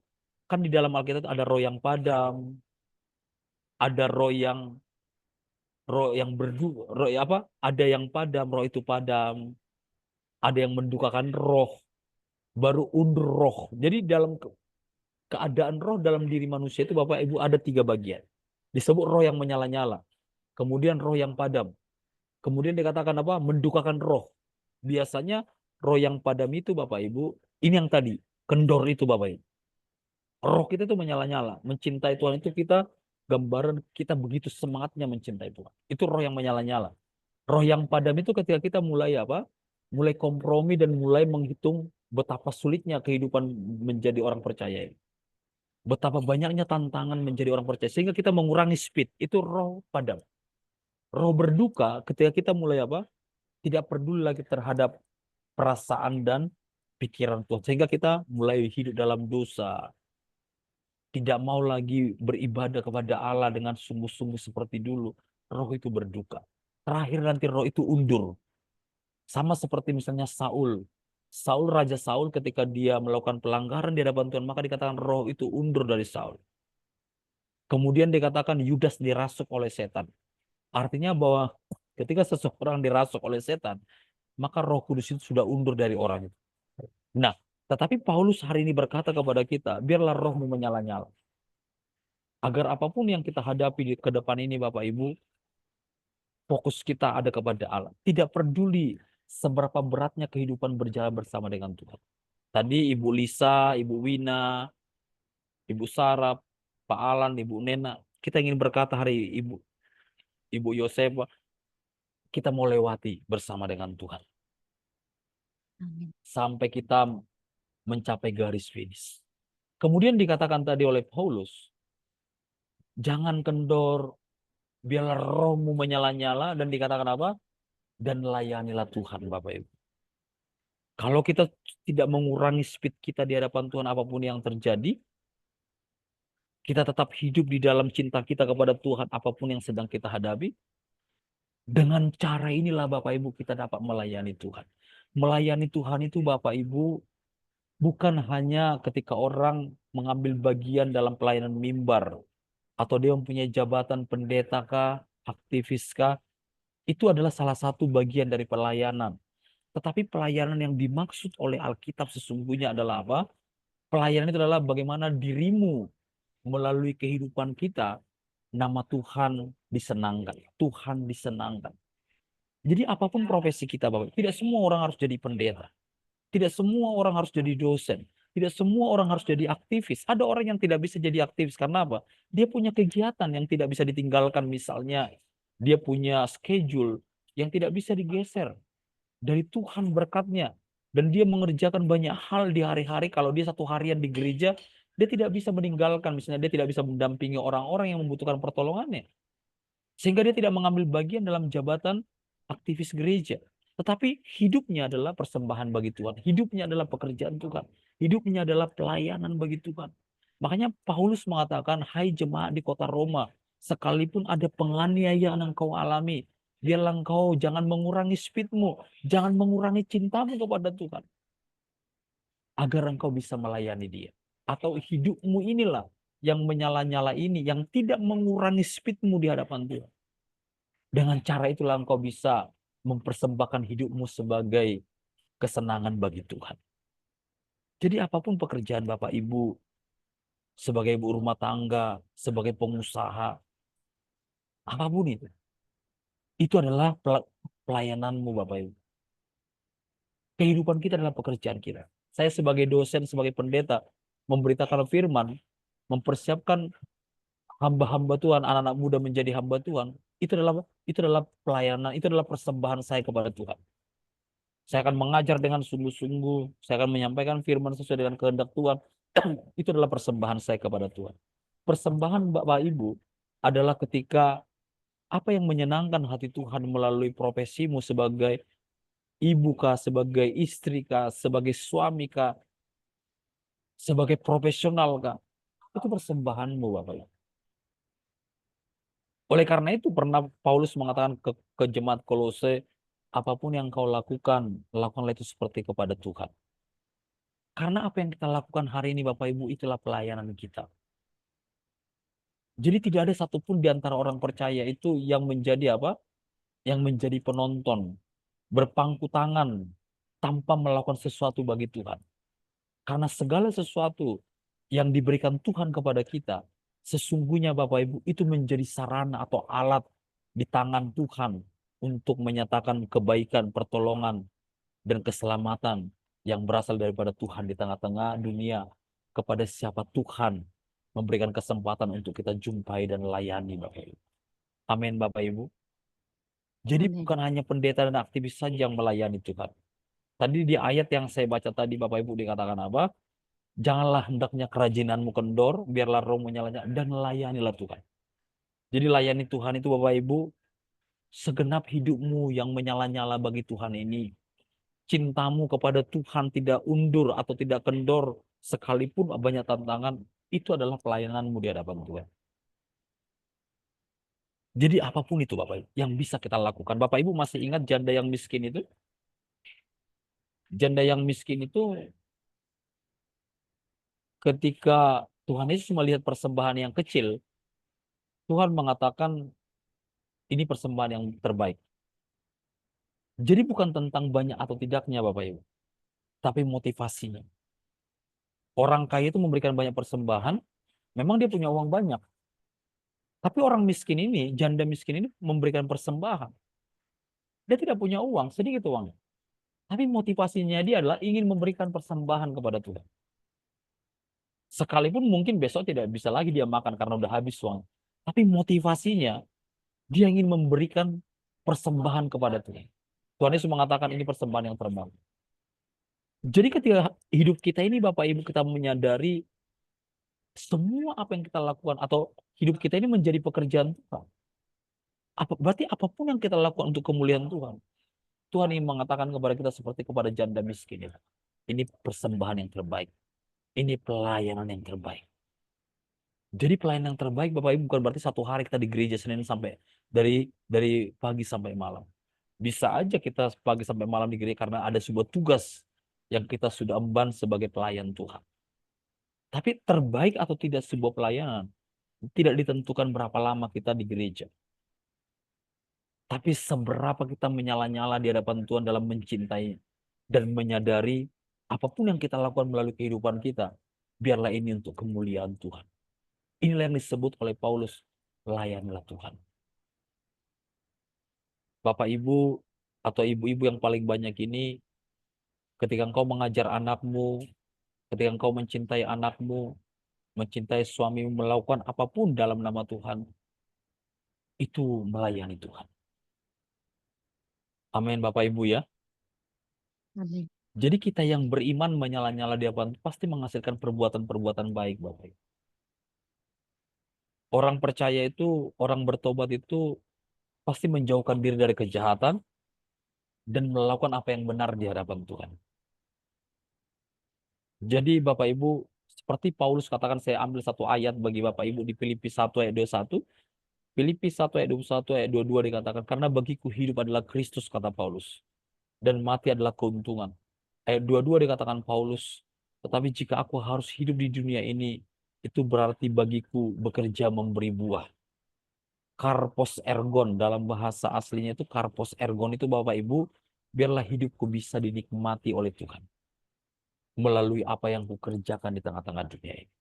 Kan di dalam Alkitab ada roh yang padam. Ada roh yang roh apa? Ada yang padam, roh itu padam. Ada yang mendukakan roh, baru undur roh. Jadi dalam keadaan roh dalam diri manusia itu Bapak Ibu ada 3 bagian. Disebut roh yang menyala-nyala. Kemudian roh yang padam. Kemudian dikatakan apa? Mendukakan roh. Biasanya roh yang padam itu Bapak Ibu, ini yang tadi, kendor itu Bapak Ibu. Roh kita itu menyala-nyala. Mencintai Tuhan itu kita gambaran kita begitu semangatnya mencintai Tuhan. Itu roh yang menyala-nyala. Roh yang padam itu ketika kita mulai apa? Mulai kompromi dan mulai menghitung betapa sulitnya kehidupan menjadi orang percaya. Betapa banyaknya tantangan menjadi orang percaya. Sehingga kita mengurangi speed. Itu roh padam. Roh berduka ketika kita mulai apa? Tidak peduli lagi terhadap perasaan dan pikiran Tuhan. Sehingga kita mulai hidup dalam dosa. Tidak mau lagi beribadah kepada Allah dengan sungguh-sungguh seperti dulu. Roh itu berduka. Terakhir nanti roh itu undur. Sama seperti misalnya Saul. Raja Saul ketika dia melakukan pelanggaran di hadapan Tuhan, maka dikatakan roh itu undur dari Saul. Kemudian dikatakan Yudas dirasuk oleh setan. Artinya bahwa ketika seseorang dirasuk oleh setan, maka roh kudus itu sudah undur dari orang itu. Nah, tetapi Paulus hari ini berkata kepada kita, biarlah rohmu menyala-nyala. Agar apapun yang kita hadapi di ke depan ini Bapak Ibu, fokus kita ada kepada Allah. Tidak peduli seberapa beratnya kehidupan berjalan bersama dengan Tuhan. Tadi Ibu Lisa, Ibu Wina, Ibu Sarap, Pak Alan, Ibu Nena, kita ingin berkata hari Ibu Yosefa, kita mau lewati bersama dengan Tuhan. Amin. Sampai kita mencapai garis finish. Kemudian dikatakan tadi oleh Paulus, jangan kendor, biarlah rohmu menyala-nyala, dan dikatakan apa? Dan layanilah Tuhan Bapak Ibu. Kalau kita tidak mengurangi speed kita di hadapan Tuhan apapun yang terjadi, kita tetap hidup di dalam cinta kita kepada Tuhan apapun yang sedang kita hadapi. Dengan cara inilah Bapak Ibu kita dapat melayani Tuhan. Melayani Tuhan itu Bapak Ibu bukan hanya ketika orang mengambil bagian dalam pelayanan mimbar. Atau dia mempunyai jabatan pendeta kah, aktivis kah. Itu adalah salah satu bagian dari pelayanan. Tetapi pelayanan yang dimaksud oleh Alkitab sesungguhnya adalah apa? Pelayanan itu adalah bagaimana dirimu melalui kehidupan kita, nama Tuhan disenangkan. Tuhan disenangkan. Jadi apapun profesi kita, Bapak, tidak semua orang harus jadi pendeta. Tidak semua orang harus jadi dosen. Tidak semua orang harus jadi aktivis. Ada orang yang tidak bisa jadi aktivis karena apa? Dia punya kegiatan yang tidak bisa ditinggalkan. Misalnya dia punya schedule yang tidak bisa digeser. Dari Tuhan berkatnya. Dan dia mengerjakan banyak hal di hari-hari. Kalau dia satu harian di gereja, dia tidak bisa meninggalkan. Misalnya dia tidak bisa mendampingi orang-orang yang membutuhkan pertolongannya. Sehingga dia tidak mengambil bagian dalam jabatan aktivis gereja. Tetapi hidupnya adalah persembahan bagi Tuhan. Hidupnya adalah pekerjaan Tuhan. Hidupnya adalah pelayanan bagi Tuhan. Makanya Paulus mengatakan, hai jemaat di kota Roma, sekalipun ada penganiayaan yang kau alami, biarlah engkau jangan mengurangi speedmu, jangan mengurangi cintamu kepada Tuhan. Agar engkau bisa melayani dia. Atau hidupmu inilah yang menyala-nyala ini, yang tidak mengurangi speedmu di hadapan Tuhan. Dengan cara itulah engkau bisa mempersembahkan hidupmu sebagai kesenangan bagi Tuhan. Jadi apapun pekerjaan Bapak Ibu, sebagai ibu rumah tangga, sebagai pengusaha, apapun itu adalah pelayananmu Bapak Ibu. Kehidupan kita adalah pekerjaan kita. Saya sebagai dosen, sebagai pendeta, memberitakan firman, mempersiapkan hamba-hamba Tuhan, anak-anak muda menjadi hamba Tuhan, itu adalah pelayanan, itu adalah persembahan saya kepada Tuhan. Saya akan mengajar dengan sungguh-sungguh, saya akan menyampaikan firman sesuai dengan kehendak Tuhan. Itu adalah persembahan saya kepada Tuhan. Persembahan Bapak Ibu adalah ketika apa yang menyenangkan hati Tuhan melalui profesimu sebagai ibu kah, sebagai istri kah, sebagai suami kah, sebagai profesional kah. Itu persembahanmu Bapak Ibu. Oleh karena itu pernah Paulus mengatakan ke jemaat Kolose, apapun yang kau lakukan, lakukanlah itu seperti kepada Tuhan. Karena apa yang kita lakukan hari ini Bapak Ibu itulah pelayanan kita. Jadi tidak ada satupun di antara orang percaya itu yang menjadi apa? Yang menjadi penonton, berpangku tangan tanpa melakukan sesuatu bagi Tuhan. Karena segala sesuatu yang diberikan Tuhan kepada kita, sesungguhnya Bapak Ibu itu menjadi sarana atau alat di tangan Tuhan untuk menyatakan kebaikan, pertolongan, dan keselamatan yang berasal daripada Tuhan di tengah-tengah dunia kepada siapa Tuhan memberikan kesempatan untuk kita jumpai dan layani Bapak Ibu. Amin Bapak Ibu. Jadi Amin. bukan hanya pendeta dan aktivis saja yang melayani Tuhan. Tadi di ayat yang saya baca tadi Bapak Ibu dikatakan apa? Janganlah hendaknya kerajinanmu kendor, biarlah roh menyalanya dan layanilah Tuhan. Jadi layani Tuhan itu Bapak Ibu, segenap hidupmu yang menyala-nyala bagi Tuhan ini. Cintamu kepada Tuhan tidak undur atau tidak kendor sekalipun banyak tantangan, itu adalah pelayananmu di hadapan Tuhan. Jadi apapun itu Bapak Ibu, yang bisa kita lakukan. Bapak Ibu masih ingat janda yang miskin itu? Janda yang miskin itu ketika Tuhan Yesus melihat persembahan yang kecil, Tuhan mengatakan ini persembahan yang terbaik. Jadi bukan tentang banyak atau tidaknya Bapak Ibu, tapi motivasinya. Orang kaya itu memberikan banyak persembahan, memang dia punya uang banyak. Tapi orang miskin ini, janda miskin ini memberikan persembahan. Dia tidak punya uang, sedikit uangnya. Tapi motivasinya dia adalah ingin memberikan persembahan kepada Tuhan. Sekalipun mungkin besok tidak bisa lagi dia makan karena udah habis uang. Tapi motivasinya, dia ingin memberikan persembahan kepada Tuhan. Tuhan Yesus mengatakan ini persembahan yang terbaik. Jadi ketika hidup kita ini Bapak Ibu kita menyadari semua apa yang kita lakukan atau hidup kita ini menjadi pekerjaan Tuhan. Berarti apapun yang kita lakukan untuk kemuliaan Tuhan. Tuhan ingin mengatakan kepada kita seperti kepada janda miskin itu. Ini persembahan yang terbaik. Ini pelayanan yang terbaik. Jadi pelayanan yang terbaik Bapak Ibu bukan berarti satu hari kita di gereja Senin sampai dari pagi sampai malam. Bisa aja kita pagi sampai malam di gereja karena ada sebuah tugas yang kita sudah emban sebagai pelayan Tuhan. Tapi terbaik atau tidak sebuah pelayanan tidak ditentukan berapa lama kita di gereja. Tapi seberapa kita menyala-nyala di hadapan Tuhan dalam mencintai dan menyadari apapun yang kita lakukan melalui kehidupan kita, biarlah ini untuk kemuliaan Tuhan. Inilah yang disebut oleh Paulus, layanilah Tuhan. Bapak Ibu atau ibu-ibu yang paling banyak ini, ketika engkau mengajar anakmu, ketika engkau mencintai anakmu, mencintai suamimu, melakukan apapun dalam nama Tuhan, itu melayani Tuhan. Amin Bapak Ibu ya. Amin. Jadi kita yang beriman menyala-nyala di hadapan pasti menghasilkan perbuatan-perbuatan baik Bapak Ibu. Orang percaya itu, orang bertobat itu pasti menjauhkan diri dari kejahatan dan melakukan apa yang benar di hadapan Tuhan. Jadi Bapak Ibu, seperti Paulus katakan saya ambil satu ayat bagi Bapak Ibu di Filipi 1 ayat 21. Filipi 1 ayat 21 ayat 22 dikatakan, karena bagiku hidup adalah Kristus kata Paulus. Dan mati adalah keuntungan. Ayat 22 dikatakan Paulus, tetapi jika aku harus hidup di dunia ini, itu berarti bagiku bekerja memberi buah. Karpos ergon dalam bahasa aslinya itu karpos ergon itu Bapak Ibu, biarlah hidupku bisa dinikmati oleh Tuhan. Melalui apa yang kukerjakan di tengah-tengah dunia ini.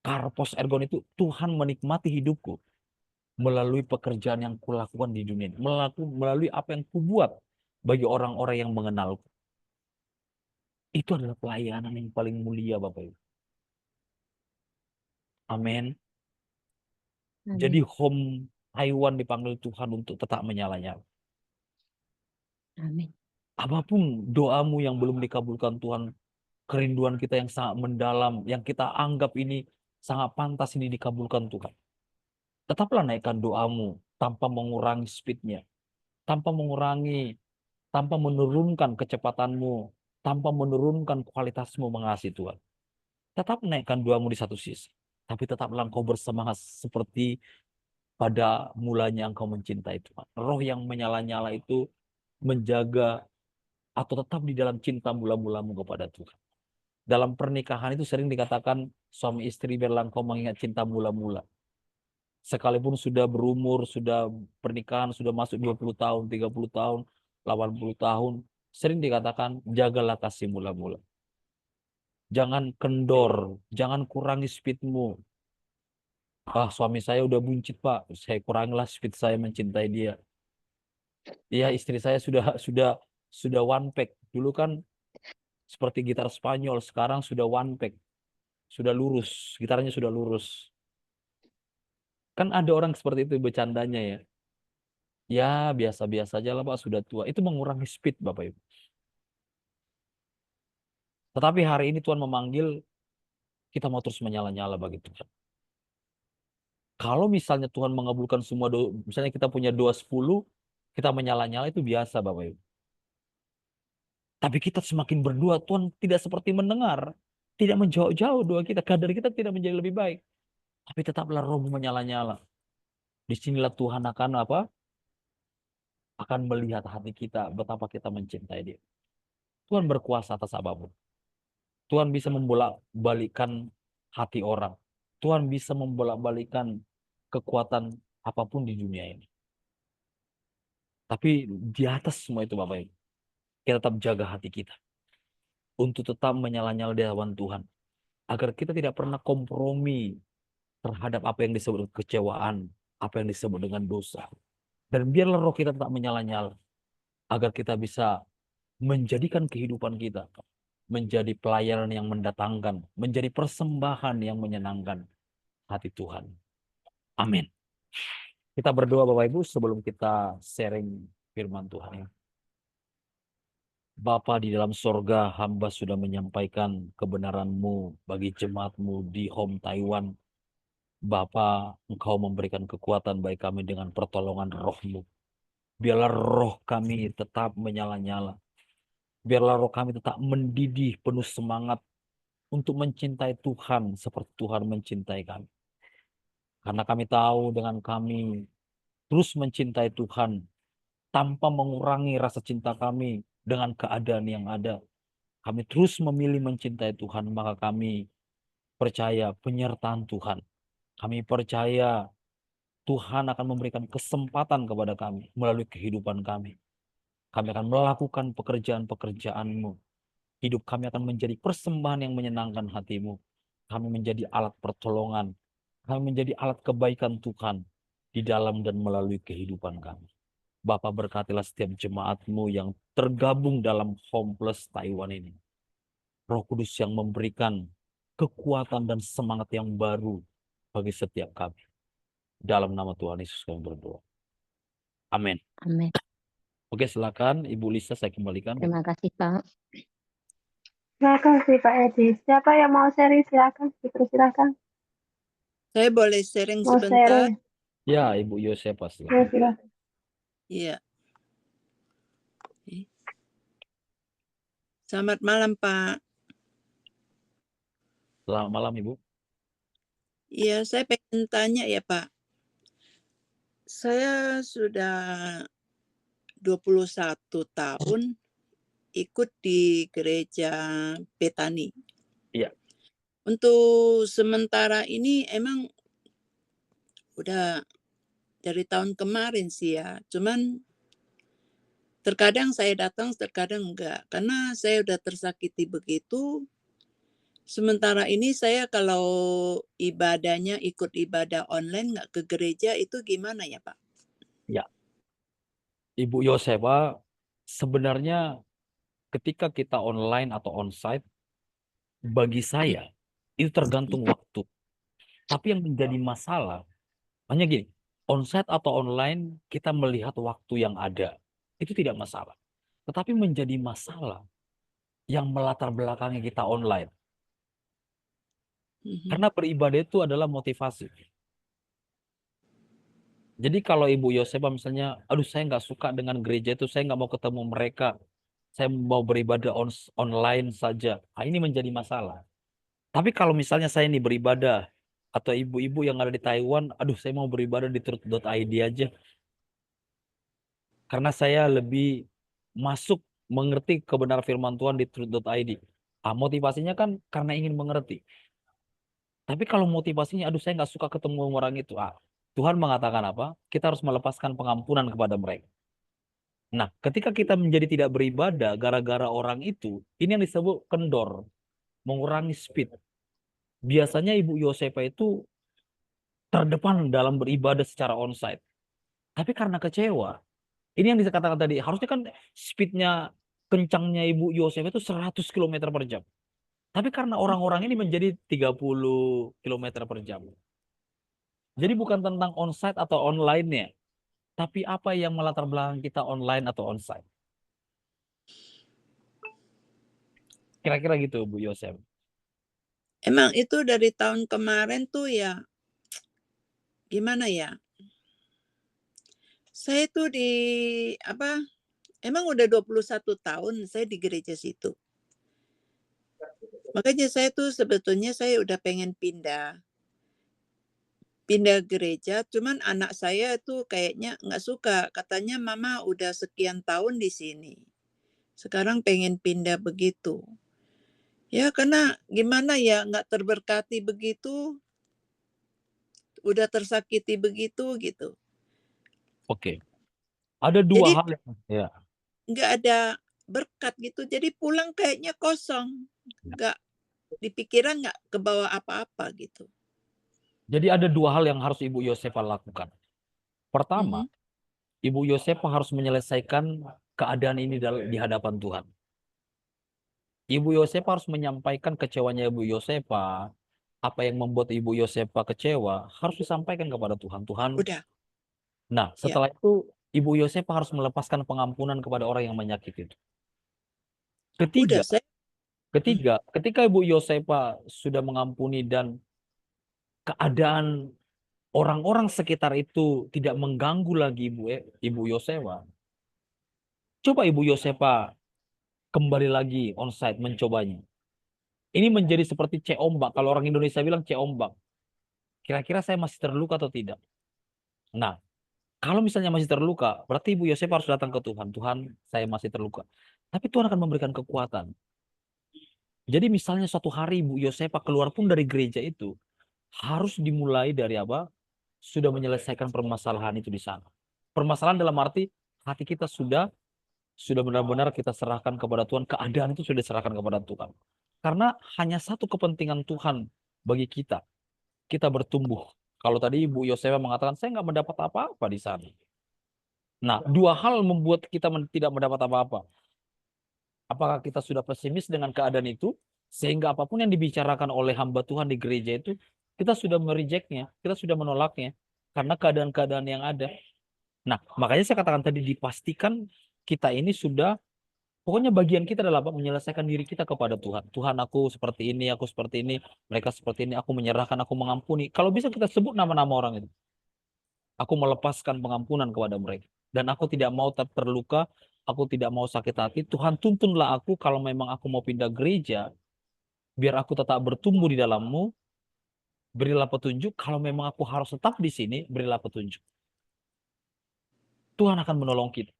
Karpos ergon itu Tuhan menikmati hidupku melalui pekerjaan yang kulakukan di dunia ini. Melalui apa yang kubuat bagi orang-orang yang mengenalku. Itu adalah pelayanan yang paling mulia Bapak Ibu. Amin. Jadi Amin. home Taiwan dipanggil Tuhan untuk tetap menyala-nyala. Amin. Apapun doamu yang belum dikabulkan Tuhan, kerinduan kita yang sangat mendalam, yang kita anggap ini sangat pantas ini dikabulkan Tuhan. Tetaplah naikkan doamu tanpa mengurangi speednya, tanpa menurunkan kecepatanmu, tanpa menurunkan kualitasmu mengasihi Tuhan. Tetap naikkan doamu di satu sisi, tapi tetaplah engkau bersemangat seperti pada mulanya engkau mencintai Tuhan. Roh yang menyala-nyala itu menjaga atau tetap di dalam cinta mula-mulamu kepada Tuhan. Dalam pernikahan itu sering dikatakan suami istri biarlah engkau mengingat cinta mula-mula. Sekalipun sudah berumur, sudah pernikahan, sudah masuk 20 tahun, 30 tahun, 80 tahun, sering dikatakan jagalah kasih mula-mula. Jangan kendor, jangan kurangi speedmu. Ah, suami saya udah buncit, Pak. Saya kurangilah speed saya mencintai dia. Ya, istri saya sudah one pack. Dulu kan seperti gitar Spanyol, sekarang sudah one pack. Sudah lurus, gitarnya sudah lurus. Kan ada orang seperti itu bercandanya ya. Ya, biasa-biasa aja lah Pak, sudah tua. Itu mengurangi speed Bapak Ibu. Tetapi hari ini Tuhan memanggil kita mau terus menyala-nyala bagi Tuhan. Kalau misalnya Tuhan mengabulkan semua doa, misalnya kita punya doa 10, kita menyala-nyala itu biasa Bapak Ibu. Tapi kita semakin berdoa, Tuhan tidak seperti mendengar. Tidak menjauh-jauh doa kita. Kadar kita tidak menjadi lebih baik. Tapi tetaplah rohmu menyala-nyala. Disinilah Tuhan akan apa? Akan melihat hati kita, betapa kita mencintai Dia. Tuhan berkuasa atas apapun. Tuhan bisa membolak-balikan hati orang. Tuhan bisa membolak-balikan kekuatan apapun di dunia ini. Tapi di atas semua itu Bapak Ibu, kita tetap jaga hati kita untuk tetap menyala-nyala di hadapan Tuhan. Agar kita tidak pernah kompromi terhadap apa yang disebut kecewaan, apa yang disebut dengan dosa. Dan biarlah roh kita tetap menyala-nyala. Agar kita bisa menjadikan kehidupan kita menjadi pelayanan yang mendatangkan, menjadi persembahan yang menyenangkan hati Tuhan. Amin. Kita berdoa Bapak Ibu sebelum kita sharing firman Tuhan ya. Bapa di dalam sorga, hamba sudah menyampaikan kebenaran-Mu bagi jemaat-Mu di Home Taiwan. Bapa, Engkau memberikan kekuatan bagi kami dengan pertolongan roh-Mu. Biarlah roh kami tetap menyala-nyala. Biarlah roh kami tetap mendidih, penuh semangat untuk mencintai Tuhan seperti Tuhan mencintai kami. Karena kami tahu dengan kami terus mencintai Tuhan tanpa mengurangi rasa cinta kami dengan keadaan yang ada. Kami terus memilih mencintai Tuhan, maka kami percaya penyertaan Tuhan. Kami percaya Tuhan akan memberikan kesempatan kepada kami melalui kehidupan kami. Kami akan melakukan pekerjaan-pekerjaan-Mu. Hidup kami akan menjadi persembahan yang menyenangkan hati-Mu. Kami menjadi alat pertolongan. Kami menjadi alat kebaikan Tuhan di dalam dan melalui kehidupan kami. Bapa berkatilah setiap jemaat-Mu yang tergabung dalam Home Plus Taiwan ini. Roh Kudus yang memberikan kekuatan dan semangat yang baru bagi setiap kami. Dalam nama Tuhan Yesus kami berdoa. Amin. Amin. Oke, silakan Ibu Lisa, saya kembalikan. Terima kasih Pak. Terima kasih Pak Edi. Siapa yang mau sharing? Silakan, dipersilakan. Saya boleh sharing Mau sebentar? sharing? Ya, Ibu Yosepa, Ya, silakan. silakan. Iya. Selamat malam, Pak. Selamat malam, Ibu. Iya, saya pengen tanya ya, Pak. Saya sudah 21 tahun ikut di gereja Petani. Iya. Untuk sementara ini emang udah dari tahun kemarin sih ya. Cuman terkadang saya datang, terkadang enggak. Karena saya udah tersakiti begitu. Sementara ini saya kalau ibadahnya ikut ibadah online nggak ke gereja itu gimana ya Pak? Ya, Ibu Yosepa, sebenarnya ketika kita online atau onsite, bagi saya itu tergantung waktu. Tapi yang menjadi masalah, hanya gini, onsite atau online kita melihat waktu yang ada, itu tidak masalah. Tetapi menjadi masalah, yang melatar belakangi kita online. Mhm. Karena beribadah itu adalah motivasi. Jadi kalau Ibu Yosefa misalnya, aduh saya nggak suka dengan gereja itu, saya nggak mau ketemu mereka, saya mau beribadah online saja. Nah, ini menjadi masalah. Tapi kalau misalnya saya ini beribadah, atau ibu-ibu yang ada di Taiwan, aduh saya mau beribadah di truth.id aja. Karena saya lebih masuk mengerti kebenaran firman Tuhan di truth.id. Ah, motivasinya kan karena ingin mengerti. Tapi kalau motivasinya, aduh saya nggak suka ketemu orang itu. Ah, Tuhan mengatakan apa? Kita harus melepaskan pengampunan kepada mereka. Nah, ketika kita menjadi tidak beribadah gara-gara orang itu, ini yang disebut kendor, mengurangi speed. Biasanya Ibu Yosefa itu terdepan dalam beribadah secara onsite. Tapi karena kecewa, ini yang dikatakan tadi, harusnya kan speednya, kencangnya Ibu Yosefa itu 100 km per jam. Tapi karena orang-orang ini menjadi 30 km per jam. Jadi bukan tentang onsite atau online-nya, tapi apa yang melatar belakang kita online atau onsite. Kira-kira gitu Bu Yosef. Emang itu dari tahun kemarin tuh ya, gimana ya? Saya tuh emang udah 21 tahun saya di gereja situ. Makanya saya tuh sebetulnya saya udah pengen pindah gereja, cuman anak saya tuh kayaknya nggak suka. Katanya mama udah sekian tahun di sini. Sekarang pengen pindah begitu. Ya karena gimana ya, nggak terberkati begitu, udah tersakiti begitu gitu. Oke. Ada dua Jadi hal yang ya. nggak ada berkat gitu. Jadi pulang kayaknya kosong. Nggak di pikiran nggak kebawa apa-apa gitu. Jadi ada dua hal yang harus Ibu Yosefa lakukan. Pertama, Mhm. Ibu Yosefa harus menyelesaikan keadaan ini di hadapan Tuhan. Ibu Yosefa harus menyampaikan kecewanya Ibu Yosefa. Apa yang membuat Ibu Yosefa kecewa harus disampaikan kepada Tuhan. Tuhan. Udah, Nah, ya. setelah itu Ibu Yosefa harus melepaskan pengampunan kepada orang yang menyakiti itu. Udah Ketiga, saya mhm. ketika Ibu Yosefa sudah mengampuni dan keadaan orang-orang sekitar itu tidak mengganggu lagi Ibu Yosefa, coba Ibu Yosefa kembali lagi onsite mencobanya. Ini menjadi seperti C ombak. Kalau orang Indonesia bilang C ombak. Kira-kira saya masih terluka atau tidak? Nah, kalau misalnya masih terluka, berarti Ibu Yosefa harus datang ke Tuhan. Tuhan, saya masih terluka. Tapi Tuhan akan memberikan kekuatan. Jadi misalnya suatu hari Ibu Yosefa keluar pun dari gereja itu, harus dimulai dari apa? Sudah menyelesaikan permasalahan itu di sana. Permasalahan dalam arti hati kita sudah benar-benar kita serahkan kepada Tuhan, keadaan itu sudah diserahkan kepada Tuhan. Karena hanya satu kepentingan Tuhan bagi kita, kita bertumbuh. Kalau tadi Ibu Yosefa mengatakan, saya nggak mendapat apa-apa di sana. Nah, dua hal membuat kita tidak mendapat apa-apa. Apakah kita sudah pesimis dengan keadaan itu, sehingga apapun yang dibicarakan oleh hamba Tuhan di gereja itu, kita sudah merejectnya, kita sudah menolaknya, karena keadaan-keadaan yang ada. Nah, makanya saya katakan tadi, dipastikan kita ini sudah, pokoknya bagian kita adalah apa? Menyelesaikan diri kita kepada Tuhan. Tuhan, aku seperti ini, mereka seperti ini, aku menyerahkan, aku mengampuni. Kalau bisa kita sebut nama-nama orang itu. Aku melepaskan pengampunan kepada mereka. Dan aku tidak mau terluka, aku tidak mau sakit hati. Tuhan tuntunlah aku kalau memang aku mau pindah gereja, biar aku tetap bertumbuh di dalam-Mu. Berilah petunjuk, kalau memang aku harus tetap di sini, berilah petunjuk. Tuhan akan menolong kita.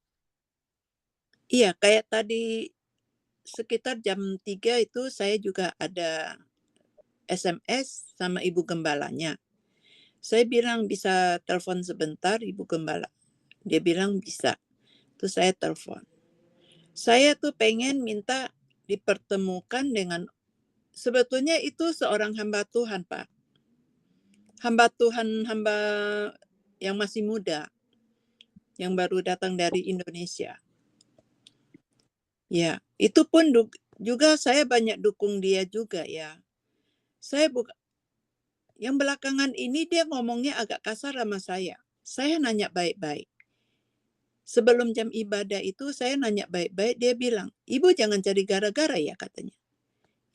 Iya, kayak tadi sekitar jam 3 itu saya juga ada SMS sama Ibu Gembalanya. Saya bilang, "Bisa telepon sebentar Ibu Gembala?" Dia bilang, "Bisa." Terus saya telepon. Saya tuh pengen minta dipertemukan dengan sebetulnya itu seorang hamba Tuhan, Pak. Hamba Tuhan, hamba yang masih muda, yang baru datang dari Indonesia. Ya, itu pun juga saya banyak dukung dia juga ya. Saya yang belakangan ini dia ngomongnya agak kasar sama saya. Saya nanya baik-baik. sebelum jam ibadah itu saya nanya baik-baik, dia bilang, "Ibu jangan cari gara-gara ya," katanya.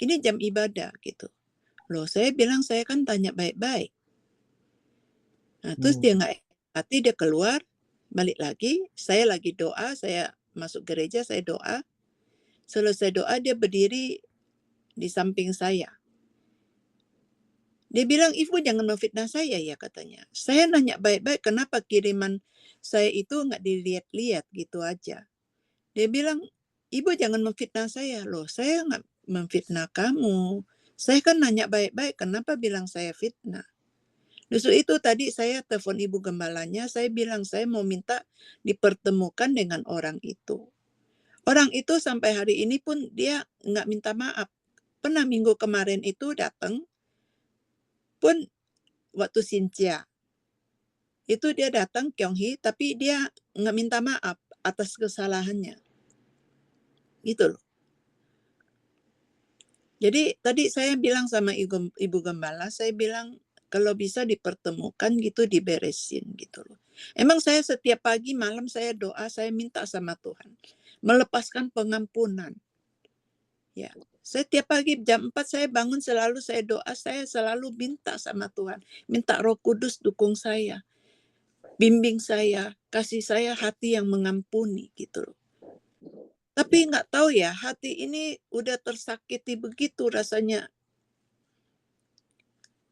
"Ini jam ibadah," gitu. Loh, saya bilang, "Saya kan tanya baik-baik." Nah, terus Hmm. dia nggak hati, dia keluar, balik lagi, saya lagi doa, saya masuk gereja, saya doa. Selesai doa, dia berdiri di samping saya. Dia bilang, "Ibu jangan memfitnah saya ya," katanya. Saya nanya baik-baik, kenapa kiriman saya itu nggak dilihat-lihat gitu aja. Dia bilang, "Ibu jangan memfitnah saya." Loh, saya nggak memfitnah kamu. Saya kan nanya baik-baik, kenapa bilang saya fitnah? Justru itu tadi saya telepon ibu gembalanya, saya bilang saya mau minta dipertemukan dengan orang itu. Orang itu sampai hari ini pun dia nggak minta maaf. Pernah minggu kemarin itu datang, pun waktu Cynthia, itu dia datang Kyung-hee, tapi dia nggak minta maaf atas kesalahannya. Gitu loh. Jadi tadi saya bilang sama ibu gembala, saya bilang kalau bisa dipertemukan gitu, diberesin gitu loh. Emang saya setiap pagi malam saya doa, saya minta sama Tuhan melepaskan pengampunan. Ya, setiap pagi jam 4 saya bangun selalu saya doa, saya selalu minta sama Tuhan, minta Roh Kudus dukung saya, bimbing saya, kasih saya hati yang mengampuni gitu loh. Tapi nggak tahu ya, hati ini udah tersakiti begitu rasanya.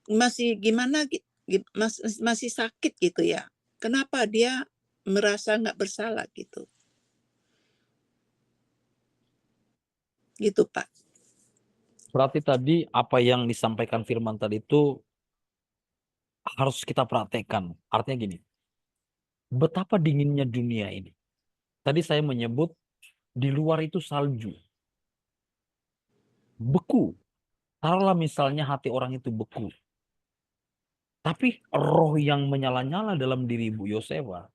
Masih gimana, masih sakit gitu ya. Kenapa dia merasa nggak bersalah gitu. Gitu, Pak. Berarti tadi apa yang disampaikan Firman tadi itu harus kita praktekkan. Artinya gini, betapa dinginnya dunia ini. Tadi saya menyebut di luar itu salju, beku. Taruhlah misalnya hati orang itu beku. Tapi roh yang menyala-nyala dalam diri Ibu Yosefa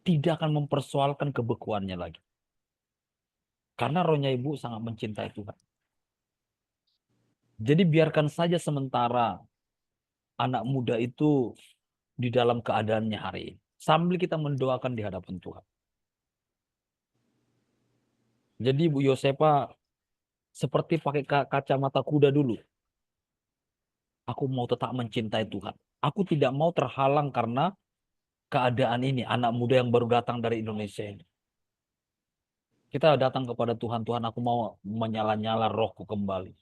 tidak akan mempersoalkan kebekuannya lagi. Karena rohnya Ibu sangat mencintai Tuhan. Jadi biarkan saja sementara anak muda itu di dalam keadaannya hari ini. Sambil kita mendoakan di hadapan Tuhan. Jadi Ibu Yosefa seperti pakai kacamata kuda dulu. Aku mau tetap mencintai Tuhan. Aku tidak mau terhalang karena keadaan ini. Anak muda yang baru datang dari Indonesia ini. Kita datang kepada Tuhan. Tuhan, aku mau menyala-nyala rohku kembali.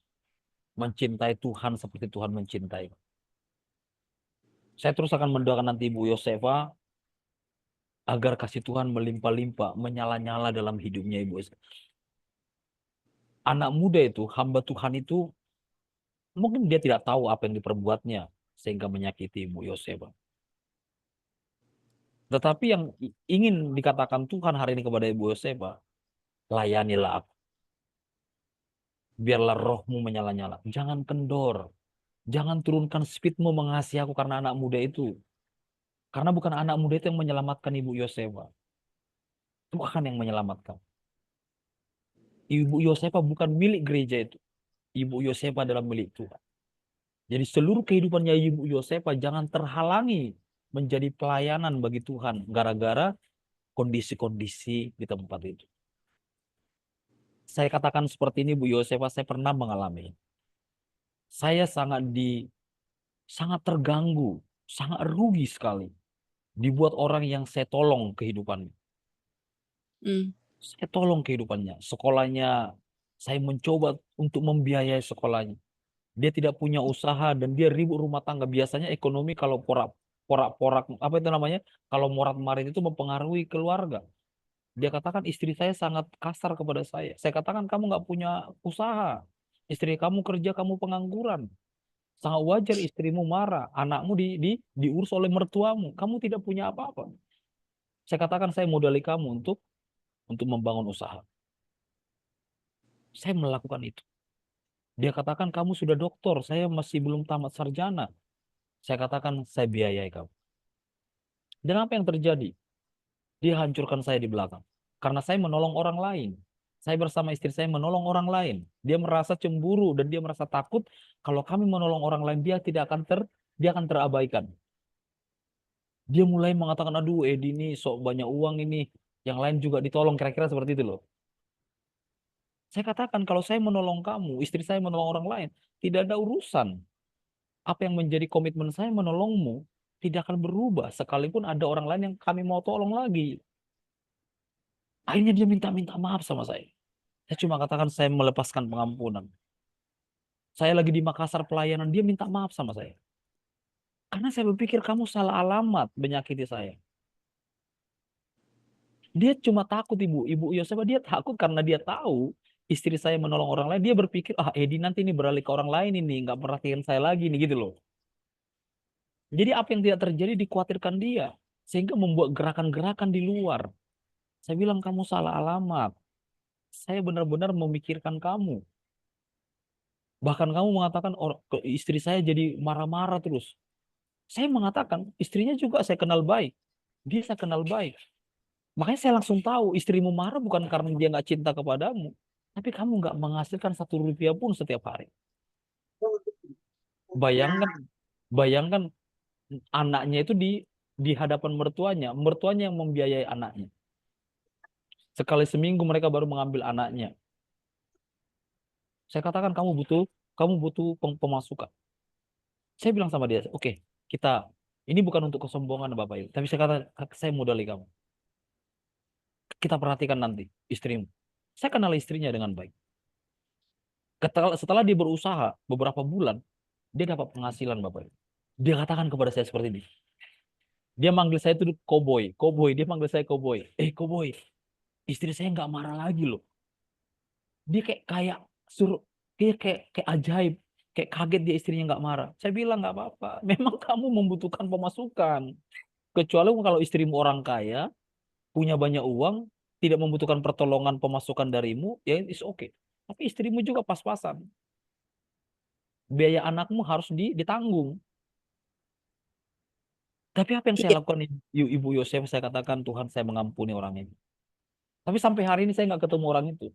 Mencintai Tuhan seperti Tuhan mencintai. Saya terus akan mendoakan nanti Ibu Yosefa agar kasih Tuhan melimpah-limpah, menyala-nyala dalam hidupnya Ibu Yosefa. Anak muda itu, hamba Tuhan itu, mungkin dia tidak tahu apa yang diperbuatnya sehingga menyakiti Ibu Yosefa. Tetapi yang ingin dikatakan Tuhan hari ini kepada Ibu Yosefa, layanilah aku. Biarlah rohmu menyala-nyala. Jangan kendor. Jangan turunkan speedmu mengasihi aku karena anak muda itu. Karena bukan anak muda itu yang menyelamatkan Ibu Yosefa. Tuhan yang menyelamatkan. Ibu Yosefa bukan milik gereja itu. Ibu Yosefa adalah milik Tuhan. Jadi seluruh kehidupannya Ibu Yosefa jangan terhalangi menjadi pelayanan bagi Tuhan. Gara-gara kondisi-kondisi di tempat itu. Saya katakan seperti ini Bu Yosefa, saya pernah mengalami. Saya sangat terganggu, sangat rugi sekali. Dibuat orang yang saya tolong kehidupannya. Saya tolong kehidupannya. Sekolahnya, saya mencoba untuk membiayai sekolahnya. Dia tidak punya usaha dan dia ribut rumah tangga. Biasanya ekonomi kalau porak-porak, apa itu namanya? Kalau morat-marit itu mempengaruhi keluarga. Dia katakan istri saya sangat kasar kepada saya. Saya katakan kamu nggak punya usaha. Istri kamu kerja, kamu pengangguran. Sangat wajar istrimu marah. Anakmu diurus oleh mertuamu. Kamu tidak punya apa-apa. Saya katakan saya modali kamu untuk membangun usaha. Saya melakukan itu. Dia katakan kamu sudah doktor, saya masih belum tamat sarjana. Saya katakan saya biayai kamu. Dan apa yang terjadi? Dia hancurkan saya di belakang. Karena saya menolong orang lain. Saya bersama istri saya menolong orang lain. Dia merasa cemburu dan dia merasa takut kalau kami menolong orang lain dia akan terabaikan. Dia mulai mengatakan, aduh Edi ini sok banyak uang ini. Yang lain juga ditolong, kira-kira seperti itu loh. Saya katakan, kalau saya menolong kamu, istri saya menolong orang lain, tidak ada urusan. Apa yang menjadi komitmen saya menolongmu tidak akan berubah. Sekalipun ada orang lain yang kami mau tolong lagi. Akhirnya dia minta maaf sama saya. Saya cuma katakan saya melepaskan pengampunan. Saya lagi di Makassar pelayanan, dia minta maaf sama saya. Karena saya berpikir kamu salah alamat menyakiti saya. Dia cuma takut Ibu Yoseba, dia takut karena dia tahu istri saya menolong orang lain. Dia berpikir, ah Edi nanti ini beralih ke orang lain ini, nggak perhatian saya lagi nih gitu loh. Jadi apa yang tidak terjadi dikhawatirkan dia. Sehingga membuat gerakan-gerakan di luar. Saya bilang kamu salah alamat. Saya benar-benar memikirkan kamu. Bahkan kamu mengatakan istri saya jadi marah-marah terus. Saya mengatakan istrinya juga saya kenal baik. Dia saya kenal baik. Makanya saya langsung tahu istrimu marah bukan karena dia nggak cinta kepadamu. Tapi kamu nggak menghasilkan 1 rupiah pun setiap hari. Bayangkan, bayangkan anaknya itu di hadapan mertuanya. Mertuanya yang membiayai anaknya. Sekali seminggu mereka baru mengambil anaknya. Saya katakan kamu butuh pemasukan. Saya bilang sama dia, oke, ini bukan untuk kesombongan Bapak Ibu, tapi saya kata saya modali kamu. Kita perhatikan nanti istrimu. Saya kenal istrinya dengan baik. Setelah dia berusaha beberapa bulan, dia dapat penghasilan Bapak Ibu. Dia katakan kepada saya seperti ini. Dia manggil saya itu koboi, dia manggil saya koboi. Koboi, istri saya nggak marah lagi loh. Dia kayak suruh, dia kayak ajaib, kayak kaget dia istrinya nggak marah. Saya bilang nggak apa-apa, memang kamu membutuhkan pemasukan. Kecuali kalau istrimu orang kaya, punya banyak uang, tidak membutuhkan pertolongan pemasukan darimu, ya it's okay. Tapi istrimu juga pas-pasan. Biaya anakmu harus ditanggung. Tapi apa yang saya Iya. lakukan Ibu Yosef, saya katakan Tuhan saya mengampuni orang ini. Tapi sampai hari ini saya nggak ketemu orang itu.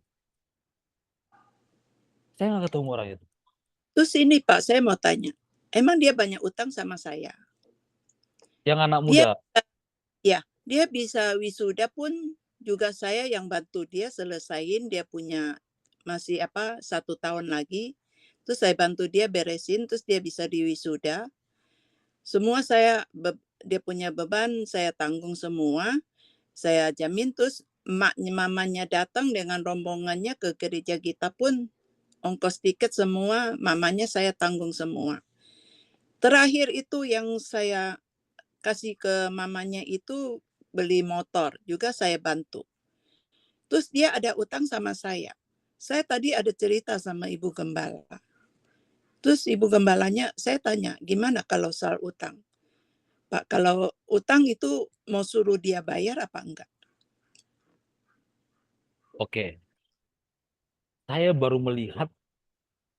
Saya nggak ketemu orang itu. Terus ini Pak, saya mau tanya. Emang dia banyak utang sama saya? Yang anak Dia muda. ya, dia bisa wisuda pun juga saya yang bantu dia selesaiin, dia punya masih 1 tahun lagi. Terus saya bantu dia beresin, terus dia bisa diwisuda. Semua dia punya beban, saya tanggung semua. Saya jamin, terus mamanya datang dengan rombongannya ke gereja kita pun ongkos tiket semua, mamanya saya tanggung semua. Terakhir itu yang saya kasih ke mamanya itu beli motor, juga saya bantu. Terus dia ada utang sama saya. Saya tadi ada cerita sama Ibu Gembala. Terus Ibu Gembalanya, saya tanya, gimana kalau soal utang? Pak, kalau utang itu mau suruh dia bayar apa enggak? Oke. Saya baru melihat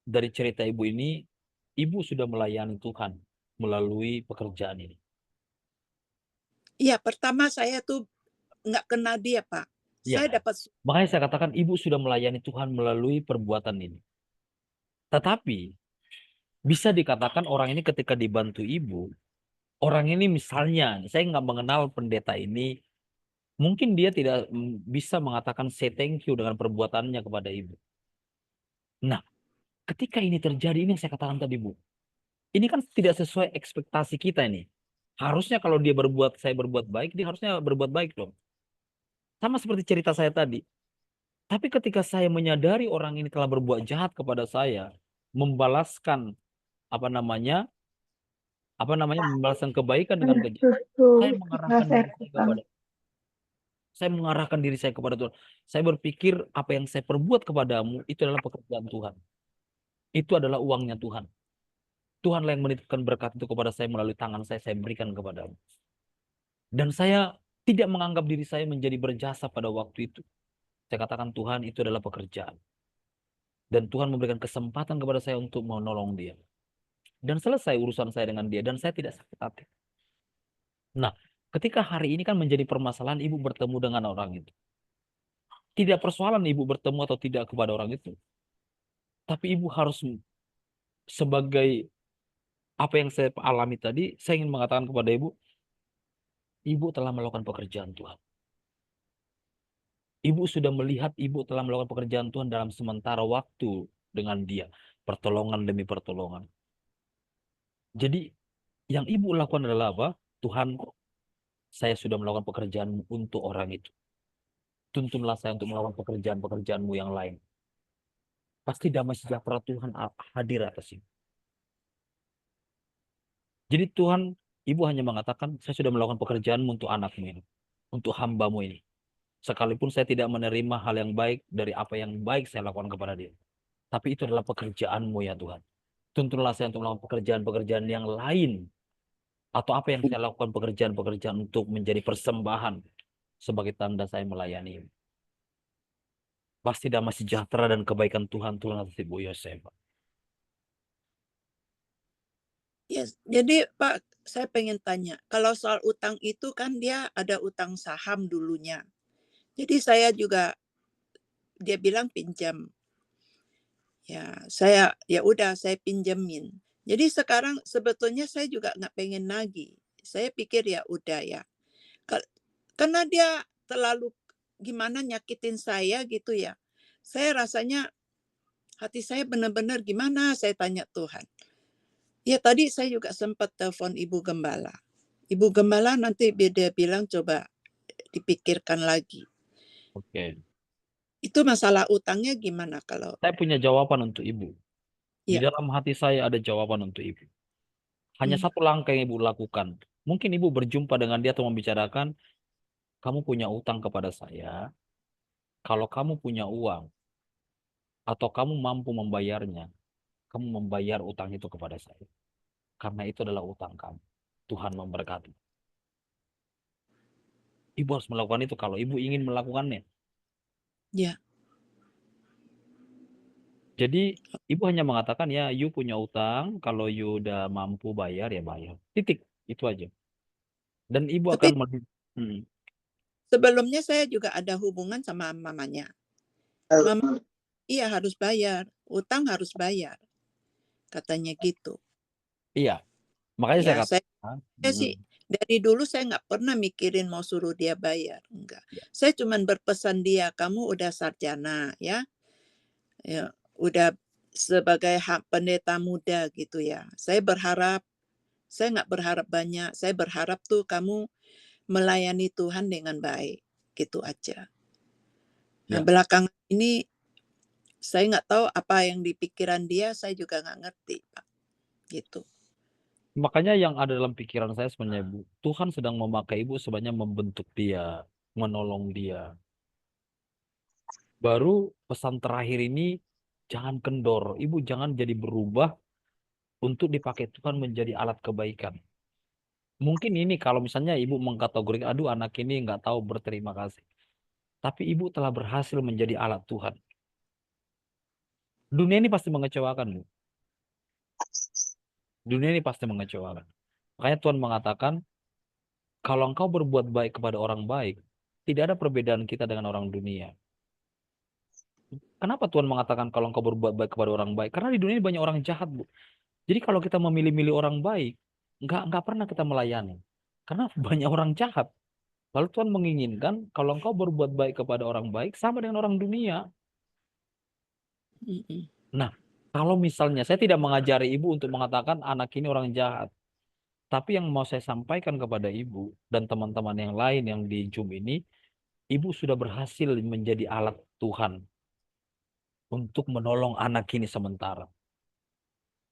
dari cerita ibu ini, ibu sudah melayani Tuhan melalui pekerjaan ini. Iya, pertama saya tuh nggak kenal dia, Pak. Ya, Saya dapat makanya saya katakan ibu sudah melayani Tuhan melalui perbuatan ini. Tetapi bisa dikatakan orang ini ketika dibantu ibu, orang ini misalnya, saya nggak mengenal pendeta ini, mungkin dia tidak bisa mengatakan say thank you dengan perbuatannya kepada ibu. Nah, ketika ini terjadi, ini yang saya katakan tadi Bu, ini kan tidak sesuai ekspektasi kita ini. Harusnya kalau saya berbuat baik, dia harusnya berbuat baik dong. Sama seperti cerita saya tadi. Tapi ketika saya menyadari orang ini telah berbuat jahat kepada saya, membalaskan apa namanya, membalaskan kebaikan dengan kejahatan, saya mengarahkan diri saya kepada Tuhan. Saya berpikir apa yang saya perbuat kepadamu itu adalah pekerjaan Tuhan. Itu adalah uangnya Tuhan. Tuhanlah yang menitipkan berkat itu kepada saya melalui tangan saya berikan kepadamu. Dan saya tidak menganggap diri saya menjadi berjasa pada waktu itu. Saya katakan Tuhan itu adalah pekerjaan. Dan Tuhan memberikan kesempatan kepada saya untuk menolong dia. Dan selesai urusan saya dengan dia. Dan saya tidak sakit hati. Nah, ketika hari ini kan menjadi permasalahan ibu bertemu dengan orang itu. Tidak persoalan ibu bertemu atau tidak kepada orang itu. Tapi ibu harus sebagai apa yang saya alami tadi, saya ingin mengatakan kepada ibu, Ibu telah melakukan pekerjaan Tuhan. Ibu sudah melihat ibu telah melakukan pekerjaan Tuhan dalam sementara waktu dengan dia. Pertolongan demi pertolongan. Jadi yang ibu lakukan adalah apa? Tuhan, saya sudah melakukan pekerjaan untuk orang itu. Tuntunlah saya untuk melakukan pekerjaan-pekerjaanmu yang lain. Pasti damai sejahtera Tuhan hadir atas itu. Jadi Tuhan, ibu hanya mengatakan, saya sudah melakukan pekerjaanmu untuk anakmu ini. Untuk hambamu ini. Sekalipun saya tidak menerima hal yang baik dari apa yang baik saya lakukan kepada dia. Tapi itu adalah pekerjaanmu ya Tuhan. Tuntunlah saya untuk melakukan pekerjaan-pekerjaan yang lain. Atau apa yang saya lakukan pekerjaan-pekerjaan untuk menjadi persembahan. Sebagai tanda saya melayani. Pasti damai sejahtera dan kebaikan Tuhan turun atas Ibu Yosefa. Yes. Jadi Pak, saya pengen tanya, kalau soal utang itu kan dia ada utang saham dulunya. Jadi saya juga, dia bilang pinjam. Ya, ya udah saya pinjemin. Jadi sekarang sebetulnya saya juga nggak pengen nagih. Saya pikir ya udah ya. Karena dia terlalu gimana nyakitin saya gitu ya. Saya rasanya hati saya benar-benar gimana, saya tanya Tuhan. Ya tadi saya juga sempat telepon Ibu Gembala. Ibu Gembala nanti dia bilang coba dipikirkan lagi. Oke. Itu masalah utangnya gimana kalau? Saya punya jawaban untuk Ibu. Di Ya. dalam hati saya ada jawaban untuk Ibu. Hanya Hmm. satu langkah yang Ibu lakukan. Mungkin Ibu berjumpa dengan dia atau membicarakan, kamu punya utang kepada saya. Kalau kamu punya uang, atau kamu mampu membayarnya, kamu membayar utang itu kepada saya. Karena itu adalah utang kamu. Tuhan memberkati. Ibu harus melakukan itu kalau Ibu ingin melakukannya. Ya. Jadi Ibu hanya mengatakan ya, you punya utang, kalau you udah mampu bayar ya bayar. Titik, itu aja. Dan Ibu Tapi akan sebelumnya saya juga ada hubungan sama mamanya. Mama, iya harus bayar, utang harus bayar. Katanya gitu. iya. Makanya saya Ya, katakan, saya sih dari dulu saya nggak pernah mikirin mau suruh dia bayar, enggak. ya, Saya cuman berpesan dia, kamu udah sarjana ya, ya udah sebagai pendeta muda gitu ya. Saya nggak berharap banyak, saya berharap tuh kamu melayani Tuhan dengan baik, gitu aja. Nah, ya. belakangan ini saya nggak tahu apa yang di pikiran dia, saya juga nggak ngerti, Pak. Gitu. Makanya yang ada dalam pikiran saya sebenarnya Ibu, Tuhan sedang memakai Ibu sebenarnya membentuk dia, menolong dia. Baru pesan terakhir ini, jangan kendor. Ibu jangan jadi berubah untuk dipakai Tuhan menjadi alat kebaikan. Mungkin ini kalau misalnya Ibu mengkategorikan, aduh anak ini nggak tahu berterima kasih. Tapi Ibu telah berhasil menjadi alat Tuhan. Dunia ini pasti mengecewakan, Bu. Dunia ini pasti mengecewakan. Makanya Tuhan mengatakan, kalau engkau berbuat baik kepada orang baik, tidak ada perbedaan kita dengan orang dunia. Kenapa Tuhan mengatakan kalau engkau berbuat baik kepada orang baik? Karena di dunia ini banyak orang jahat, Bu. Jadi kalau kita memilih-milih orang baik, nggak pernah kita melayani. Karena banyak orang jahat. Lalu Tuhan menginginkan kalau engkau berbuat baik kepada orang baik, sama dengan orang dunia. Nah, kalau misalnya saya tidak mengajari Ibu untuk mengatakan anak ini orang jahat. Tapi yang mau saya sampaikan kepada Ibu dan teman-teman yang lain yang di Zoom ini, Ibu sudah berhasil menjadi alat Tuhan untuk menolong anak ini sementara.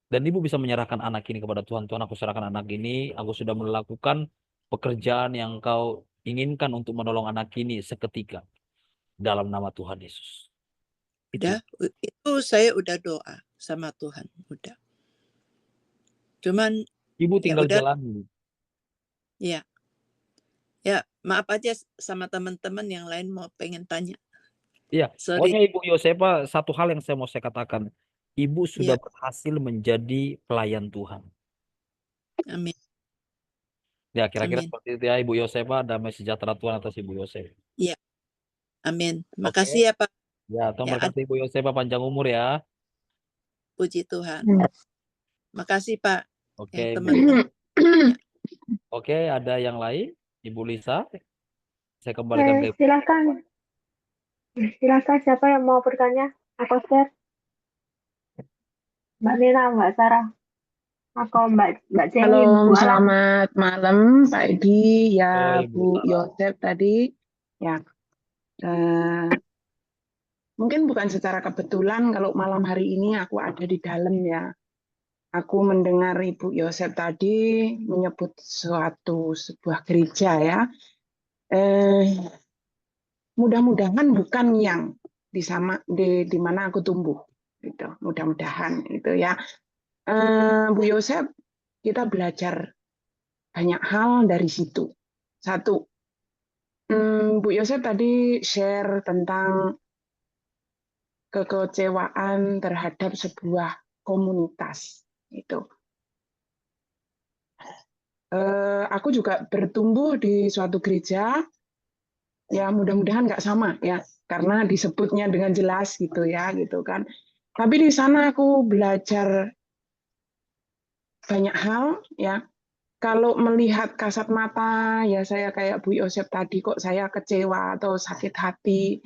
Dan Ibu bisa menyerahkan anak ini kepada Tuhan. Tuhan, aku serahkan anak ini, aku sudah melakukan pekerjaan yang Kau inginkan untuk menolong anak ini seketika. Dalam nama Tuhan Yesus. Udah, itu saya udah doa sama Tuhan, udah. Cuman Ibu ya tinggal udah, jalani. ya. Ya, maaf aja sama teman-teman yang lain mau pengen tanya. Iya, Sorry. pokoknya Ibu Yosefa, satu hal yang saya mau katakan. Ibu sudah Ya, berhasil menjadi pelayan Tuhan. amin. Ya, kira-kira Amin. seperti itu ya Ibu Yosefa, damai sejahtera Tuhan atas Ibu Yosefa. Ya, amin. Oke. Makasih ya Pak. Ya, Tuhan Ya, berkati Ibu Yosefa panjang umur ya. puji Tuhan. Makasih Pak. Oke, Teman-teman. Oke, ada yang lain? Ibu Lisa, saya kembalikan ke Silakan. Silakan siapa yang mau bertanya? Aku share. Mbak Nina, Mbak Sarah, atau Mbak Celi, Halo, Bu Alan. selamat malam Pak Edi, ya Ibu Bu Sarah. Yosep tadi. Ya, eh, mungkin bukan secara kebetulan kalau malam hari ini aku ada di dalam ya. Aku mendengar Ibu Yosep tadi menyebut sebuah gereja ya. Mudah-mudahan bukan yang di mana aku tumbuh. Gitu. Mudah-mudahan itu ya. Bu Yosep, kita belajar banyak hal dari situ. Satu, Bu Yosep tadi share tentang kekecewaan terhadap sebuah komunitas. Itu. Aku juga bertumbuh di suatu gereja, ya mudah-mudahan nggak sama ya, karena disebutnya dengan jelas gitu ya, gitu kan. Tapi di sana aku belajar banyak hal ya. Kalau melihat kasat mata, ya saya kayak Bu Yosep tadi, kok saya kecewa atau sakit hati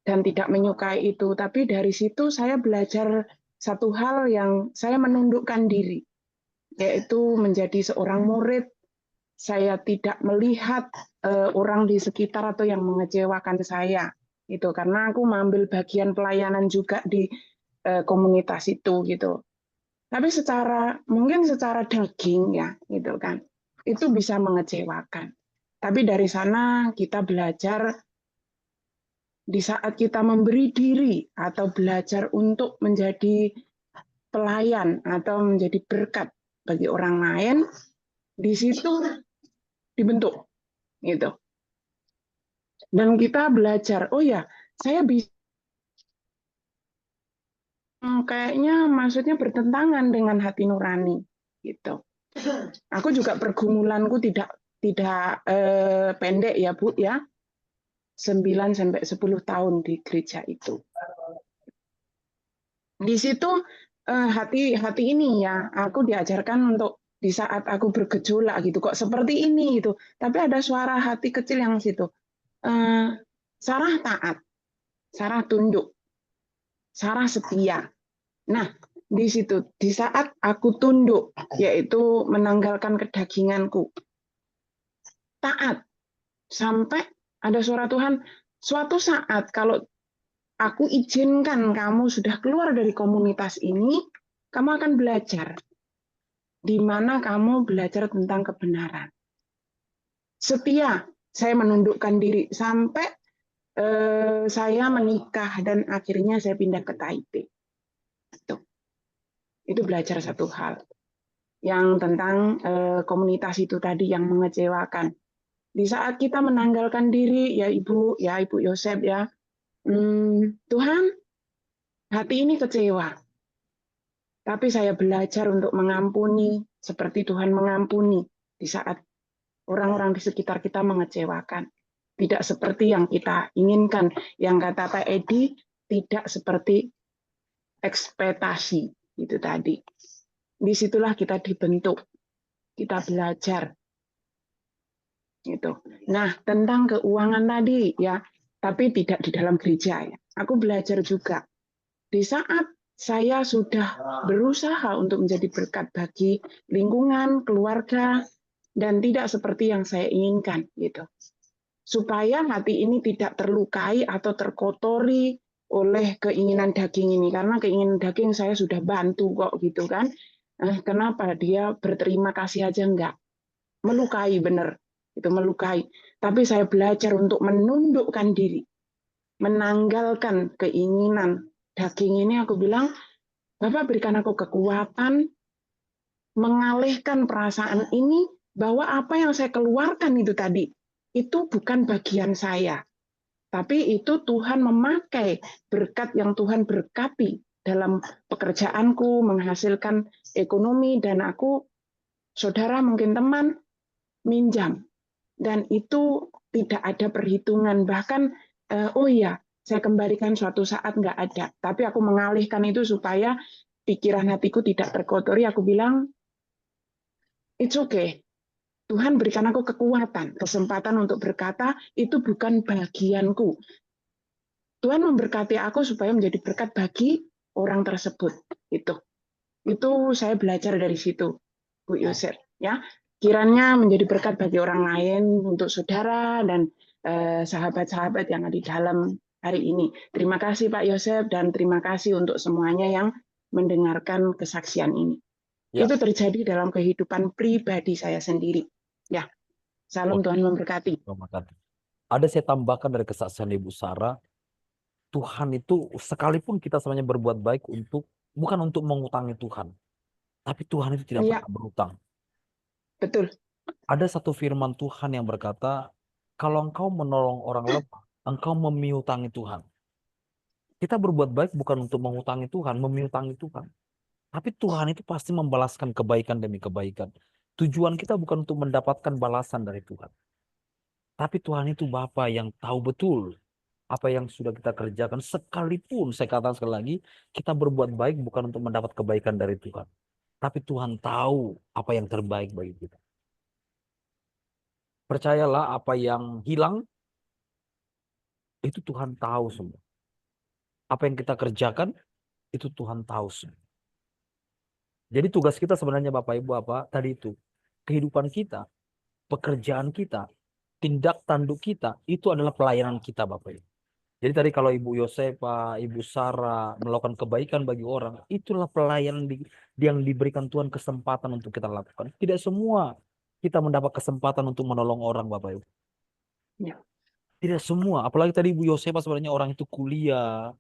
dan tidak menyukai itu. Tapi dari situ saya belajar satu hal yang saya menundukkan diri, yaitu menjadi seorang murid. Saya tidak melihat orang di sekitar atau yang mengecewakan saya. Itu karena aku mengambil bagian pelayanan juga di komunitas itu gitu. Tapi mungkin secara daging ya, gitu kan. Itu bisa mengecewakan. Tapi dari sana kita belajar di saat kita memberi diri atau belajar untuk menjadi pelayan atau menjadi berkat bagi orang lain, di situ dibentuk gitu. Dan kita belajar, oh ya, saya bisa kayaknya maksudnya bertentangan dengan hati nurani gitu. Aku juga pergumulanku tidak pendek ya Bu ya. 9 sampai 10 tahun di gereja itu. Di situ hati ini ya, aku diajarkan untuk di saat aku bergejolak gitu, kok seperti ini gitu. Tapi ada suara hati kecil yang situ. Sarah taat, Sarah tunduk, Sarah setia. Nah, di situ di saat aku tunduk, yaitu menanggalkan kedaginganku, taat sampai ada suara Tuhan. Suatu saat kalau aku izinkan kamu sudah keluar dari komunitas ini, kamu akan belajar di mana kamu belajar tentang kebenaran. Setia, saya menundukkan diri sampai saya menikah dan akhirnya saya pindah ke Taipei. Itu belajar satu hal yang tentang komunitas itu tadi yang mengecewakan. Di saat kita menanggalkan diri, ya Ibu Yosep ya, Tuhan, hati ini kecewa. Tapi saya belajar untuk mengampuni seperti Tuhan mengampuni di saat orang-orang di sekitar kita mengecewakan. Tidak seperti yang kita inginkan. Yang kata Pak Edi, tidak seperti ekspektasi itu tadi. Disitulah kita dibentuk, kita belajar. Gitu. Nah, tentang keuangan tadi ya, tapi tidak di dalam gereja ya. Aku belajar juga. Di saat saya sudah berusaha untuk menjadi berkat bagi lingkungan, keluarga, dan tidak seperti yang saya inginkan gitu. Supaya hati ini tidak terlukai atau terkotori oleh keinginan daging ini, karena keinginan daging saya sudah bantu kok gitu kan. Kenapa dia berterima kasih aja enggak? Melukai benar, itu melukai. Tapi saya belajar untuk menundukkan diri, menanggalkan keinginan daging ini. Aku bilang, Bapak berikan aku kekuatan mengalihkan perasaan ini bahwa apa yang saya keluarkan itu tadi itu bukan bagian saya, tapi itu Tuhan memakai berkat yang Tuhan berkati dalam pekerjaanku, menghasilkan ekonomi, dan aku, saudara mungkin teman, minjam. Dan itu tidak ada perhitungan, bahkan oh iya, saya kembalikan suatu saat nggak ada. Tapi aku mengalihkan itu supaya pikiran hatiku tidak terkotori. Aku bilang, it's okay. Tuhan berikan aku kekuatan, kesempatan untuk berkata, itu bukan bagianku. Tuhan memberkati aku supaya menjadi berkat bagi orang tersebut. Itu saya belajar dari situ, Bu Yosef. Ya, kiranya menjadi berkat bagi orang lain, untuk saudara dan sahabat-sahabat yang ada di dalam hari ini. Terima kasih Pak Yosef dan terima kasih untuk semuanya yang mendengarkan kesaksian ini. Ya, Itu terjadi dalam kehidupan pribadi saya sendiri. Ya, salam oke. Tuhan memberkati. Terima kasih. Ada saya tambahkan dari kesaksian Ibu Sarah, Tuhan itu sekalipun kita sebenarnya berbuat baik bukan untuk mengutangi Tuhan, tapi Tuhan itu tidak Iya, pernah berutang. betul. Ada satu firman Tuhan yang berkata, kalau engkau menolong orang lemah, engkau memiutangi Tuhan. Kita berbuat baik bukan untuk mengutangi Tuhan, memiutangi Tuhan. Tapi Tuhan itu pasti membalaskan kebaikan demi kebaikan. Tujuan kita bukan untuk mendapatkan balasan dari Tuhan. Tapi Tuhan itu Bapa yang tahu betul apa yang sudah kita kerjakan. Sekalipun, saya katakan sekali lagi, kita berbuat baik bukan untuk mendapat kebaikan dari Tuhan. Tapi Tuhan tahu apa yang terbaik bagi kita. Percayalah, apa yang hilang, itu Tuhan tahu semua. Apa yang kita kerjakan, itu Tuhan tahu semua. Jadi tugas kita sebenarnya Bapak Ibu apa? Tadi itu. Kehidupan kita, pekerjaan kita, tindak tanduk kita, itu adalah pelayanan kita Bapak Ibu. Jadi tadi kalau Ibu Yosefa, Ibu Sarah melakukan kebaikan bagi orang, itulah pelayanan yang diberikan Tuhan kesempatan untuk kita lakukan. Tidak semua kita mendapat kesempatan untuk menolong orang Bapak Ibu. Ya. Tidak semua. Apalagi tadi Ibu Yosefa sebenarnya orang itu kuliah.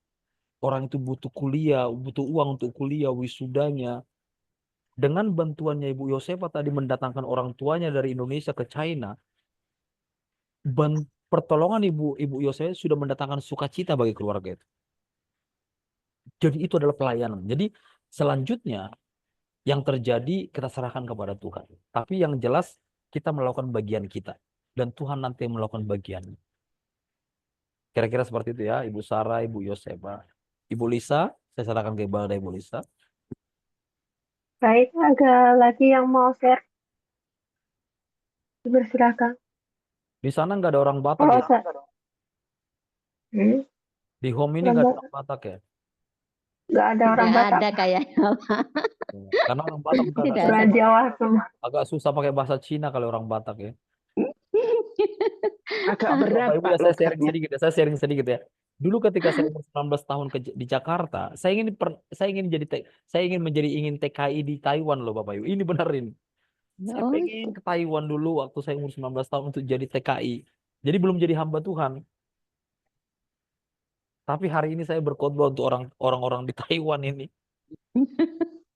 Orang itu butuh kuliah, butuh uang untuk kuliah, wisudanya. Dengan bantuannya Ibu Yosefa tadi mendatangkan orang tuanya dari Indonesia ke China, pertolongan Ibu Yosefa sudah mendatangkan sukacita bagi keluarga itu. Jadi itu adalah pelayanan. Jadi selanjutnya yang terjadi kita serahkan kepada Tuhan. Tapi yang jelas kita melakukan bagian kita. Dan Tuhan nanti yang melakukan bagiannya. Kira-kira seperti itu ya, Ibu Sarah, Ibu Yosefa. Ibu Lisa, saya serahkan ke Ibu Lisa. Baik, ada lagi yang mau share? Bersilakan. Di sana nggak ada orang Batak Kalau ya? Di home ini nggak ada orang Batak ya? nggak ada orang Tidak Batak, ada kayaknya. Karena orang Batak Tidak susah, orang Jawa semua. agak susah pakai bahasa Cina kalau orang Batak ya. Agak Bapak berat Ibu Pak ya, saya sharing logatnya. sedikit ya. Saya sharing sedikit ya. Dulu ketika saya umur 19 tahun di Jakarta, saya ingin menjadi TKI di Taiwan loh Bapak Ibu. Ini benar ini. Saya Oh, pengen ke Taiwan dulu waktu saya umur 19 tahun untuk jadi TKI. Jadi belum jadi hamba Tuhan. Tapi hari ini saya berkhotbah untuk orang-orang di Taiwan ini.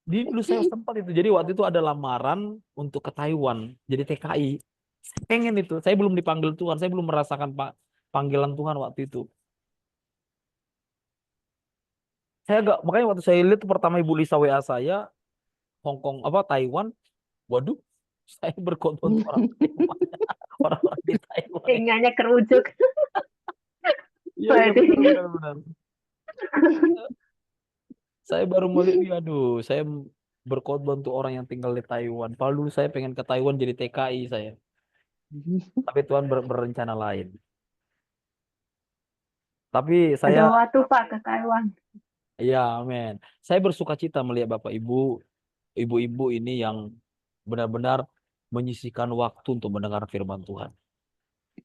Dulu saya sempat itu. Jadi waktu itu ada lamaran untuk ke Taiwan jadi TKI. Saya pengen itu. Saya belum dipanggil Tuhan. Saya belum merasakan panggilan Tuhan waktu itu. Makanya waktu saya lihat pertama Ibu Lisa WA saya Hong Kong Taiwan, waduh, saya berkhotbah untuk orang Taiwan, orang-orang di Taiwan. Tinggalnya kerujuk. Iya benar. Saya baru melihat, aduh, saya berkhotbah untuk orang yang tinggal di Taiwan. Padahal dulu saya pengen ke Taiwan jadi TKI saya. Tapi Tuhan berencana lain. Tapi Ada saya, waktu Pak ke Taiwan. ya amin. Saya bersuka cita melihat Bapak Ibu, ibu-ibu ini yang benar-benar menyisihkan waktu untuk mendengar firman Tuhan.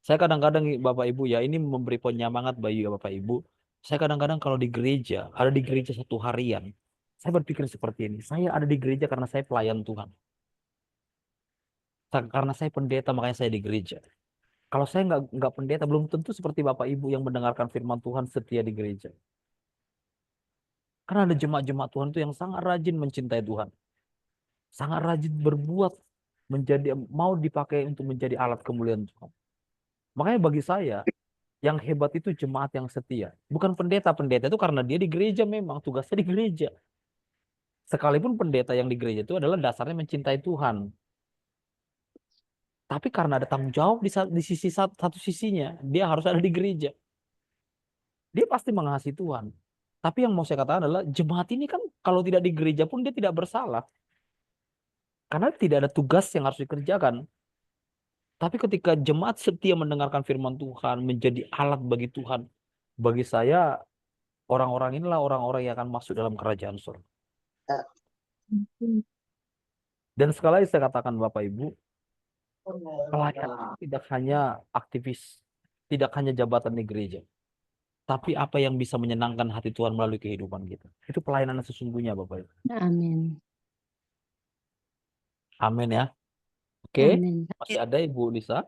Saya kadang-kadang Bapak Ibu ya, ini memberi penyemangat bagi Bapak Ibu. Saya kadang-kadang kalau ada di gereja satu harian, saya berpikir seperti ini. Saya ada di gereja karena saya pelayan Tuhan. Karena saya pendeta makanya saya di gereja. Kalau saya nggak pendeta, belum tentu seperti Bapak Ibu yang mendengarkan firman Tuhan setia di gereja. Karena ada jemaat-jemaat Tuhan itu yang sangat rajin mencintai Tuhan. Sangat rajin berbuat, mau dipakai untuk menjadi alat kemuliaan Tuhan. Makanya bagi saya, yang hebat itu jemaat yang setia. Bukan pendeta. Pendeta itu karena dia di gereja memang. Tugasnya di gereja. Sekalipun pendeta yang di gereja itu adalah dasarnya mencintai Tuhan. Tapi karena ada tanggung jawab di sisi satu sisinya. Dia harus ada di gereja. Dia pasti mengasihi Tuhan. Tapi yang mau saya katakan adalah jemaat ini kan kalau tidak di gereja pun dia tidak bersalah. Karena tidak ada tugas yang harus dikerjakan. Tapi ketika jemaat setia mendengarkan firman Tuhan, menjadi alat bagi Tuhan, bagi saya orang-orang inilah orang-orang yang akan masuk dalam kerajaan surga. Dan sekali lagi saya katakan Bapak Ibu, pelayanan tidak hanya aktivis, tidak hanya jabatan di gereja, tapi apa yang bisa menyenangkan hati Tuhan melalui kehidupan kita. Itu pelayanan yang sesungguhnya Bapak Ibu. Amin. Amin ya. Oke, Amin. masih ada Ibu Lisa?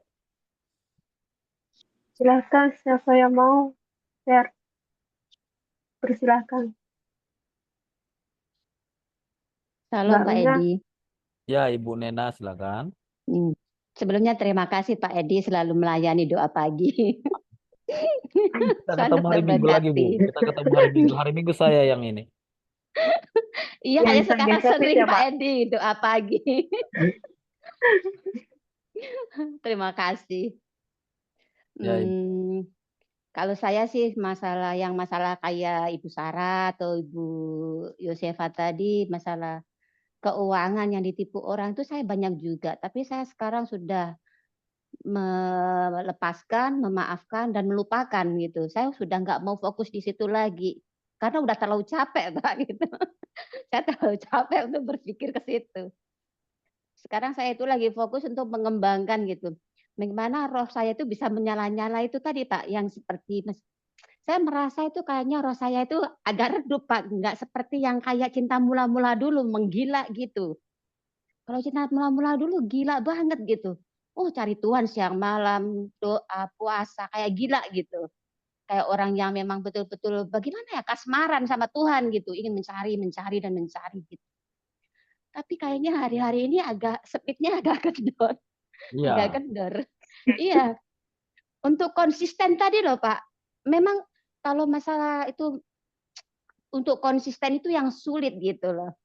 Silahkan siapa yang mau share, persilahkan. Salam Pak Mbaknya, Edi. Ya, Ibu Nena silakan. Sebelumnya terima kasih Pak Edi selalu melayani doa pagi. Kita Sangat ketemu hari Minggu lagi, Bu. memberkati. Kita ketemu hari Minggu. Hari Minggu saya yang ini. Iya, yang kayak bisa sekarang geser sering ya, Pak Pak. Edi doa pagi. Terima kasih. Ya, Ibu. Kalau saya sih masalah kayak Ibu Sarah atau Ibu Yosefa tadi, masalah keuangan yang ditipu orang itu saya banyak juga. Tapi saya sekarang sudah melepaskan, memaafkan, dan melupakan gitu. Saya sudah nggak mau fokus di situ lagi. Karena udah terlalu capek, Pak, gitu. Saya terlalu capek untuk berpikir ke situ. Sekarang saya itu lagi fokus untuk mengembangkan gitu. Bagaimana roh saya itu bisa menyala-nyala itu tadi, Pak, yang seperti saya merasa itu kayaknya roh saya itu agak redup, Pak. Nggak seperti yang kayak cinta mula-mula dulu, menggila gitu. Kalau cinta mula-mula dulu gila banget gitu. Oh, cari Tuhan siang malam, doa, puasa, kayak gila gitu. Kayak orang yang memang betul-betul bagaimana ya, kasmaran sama Tuhan gitu, ingin mencari, mencari, dan mencari gitu. Tapi kayaknya hari-hari ini agak speed-nya agak kendor. Iya. Agak kendor. Iya. Untuk konsisten tadi loh, Pak. Memang kalau masalah itu untuk konsisten itu yang sulit gitu loh.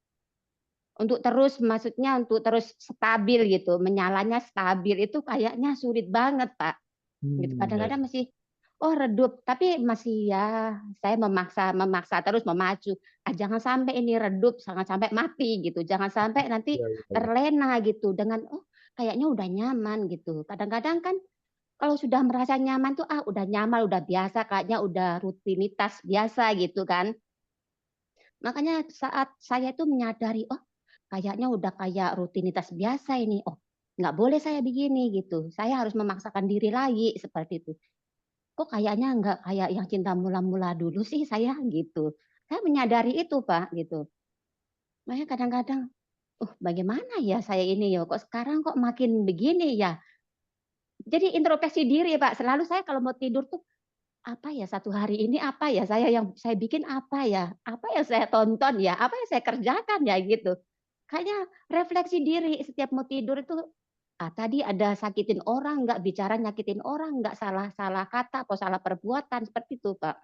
Untuk terus maksudnya untuk terus stabil gitu, menyalanya stabil itu kayaknya sulit banget, Pak. Gitu. Ya. Kadang-kadang masih redup, tapi masih ya saya memaksa terus memacu. Jangan sampai ini redup, jangan sampai mati gitu. Jangan sampai nanti Ya, ya, ya. terlena gitu dengan kayaknya udah nyaman gitu. Kadang-kadang kan kalau sudah merasa nyaman tuh udah nyaman, udah biasa, kayaknya udah rutinitas biasa gitu kan. Makanya saat saya itu menyadari, kayaknya udah kayak rutinitas biasa ini. Nggak boleh saya begini gitu. Saya harus memaksakan diri lagi seperti itu. Kok kayaknya nggak kayak yang cinta mula-mula dulu sih saya gitu. Saya menyadari itu, Pak, gitu. Makanya kadang-kadang, bagaimana ya saya ini ya, kok sekarang kok makin begini ya. Jadi introspeksi diri, Pak. Selalu saya kalau mau tidur tuh, apa ya satu hari ini apa ya yang saya bikin apa ya? Apa yang saya tonton ya? Apa yang saya kerjakan ya gitu. Kayaknya refleksi diri setiap mau tidur itu, tadi ada sakitin orang, nggak bicara nyakitin orang, nggak salah kata atau salah perbuatan, seperti itu, Pak.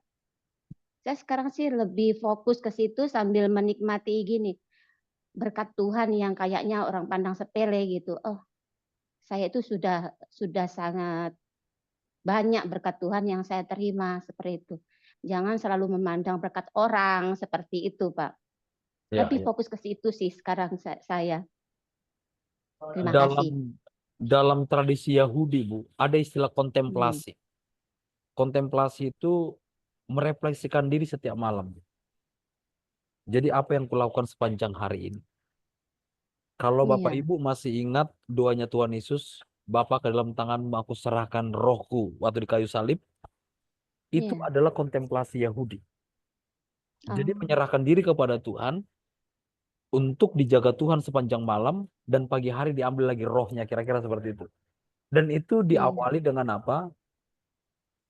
Saya sekarang sih lebih fokus ke situ sambil menikmati gini, berkat Tuhan yang kayaknya orang pandang sepele gitu. Saya itu sudah sangat banyak berkat Tuhan yang saya terima seperti itu. Jangan selalu memandang berkat orang seperti itu, Pak. Ya, Lebih ya. fokus ke situ sih sekarang saya. Terima kasih. Dalam tradisi Yahudi, Bu, ada istilah kontemplasi. Kontemplasi itu merefleksikan diri setiap malam. Jadi apa yang kulakukan sepanjang hari ini? Kalau Bapak Iya. Ibu masih ingat doanya Tuhan Yesus, Bapa ke dalam tanganmu aku serahkan rohku waktu di kayu salib, itu Iya. adalah kontemplasi Yahudi. Jadi menyerahkan diri kepada Tuhan untuk dijaga Tuhan sepanjang malam dan pagi hari diambil lagi rohnya, kira-kira seperti itu. Dan itu diawali dengan apa?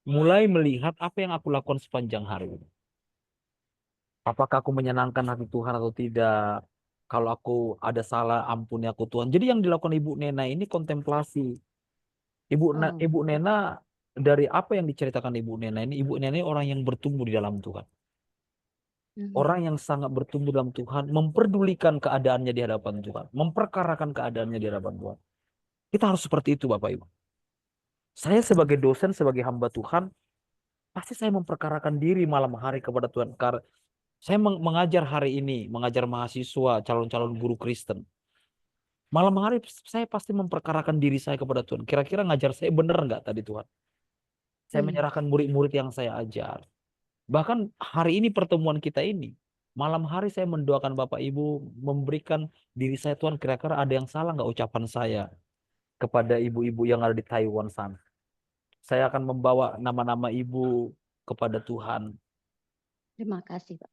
Mulai melihat apa yang aku lakukan sepanjang hari ini. Apakah aku menyenangkan hati Tuhan atau tidak? Kalau aku ada salah, ampuni aku Tuhan. Jadi yang dilakukan Ibu Nena ini kontemplasi. Ibu Nena, dari apa yang diceritakan Ibu Nena ini orang yang bertumbuh di dalam Tuhan. Orang yang sangat bertumbuh dalam Tuhan, memperdulikan keadaannya di hadapan Tuhan, memperkarakan keadaannya di hadapan Tuhan. Kita harus seperti itu, Bapak Ibu. Saya sebagai dosen, sebagai hamba Tuhan, pasti saya memperkarakan diri malam hari kepada Tuhan. Karena saya mengajar hari ini, mengajar mahasiswa, calon-calon guru Kristen. Malam hari saya pasti memperkarakan diri saya kepada Tuhan. Kira-kira ngajar saya bener nggak tadi Tuhan? Saya Iya. menyerahkan murid-murid yang saya ajar. Bahkan hari ini pertemuan kita ini, malam hari saya mendoakan Bapak Ibu, memberikan diri saya, Tuhan, kira-kira ada yang salah nggak ucapan saya kepada ibu-ibu yang ada di Taiwan sana. Saya akan membawa nama-nama ibu kepada Tuhan. Terima kasih, Pak.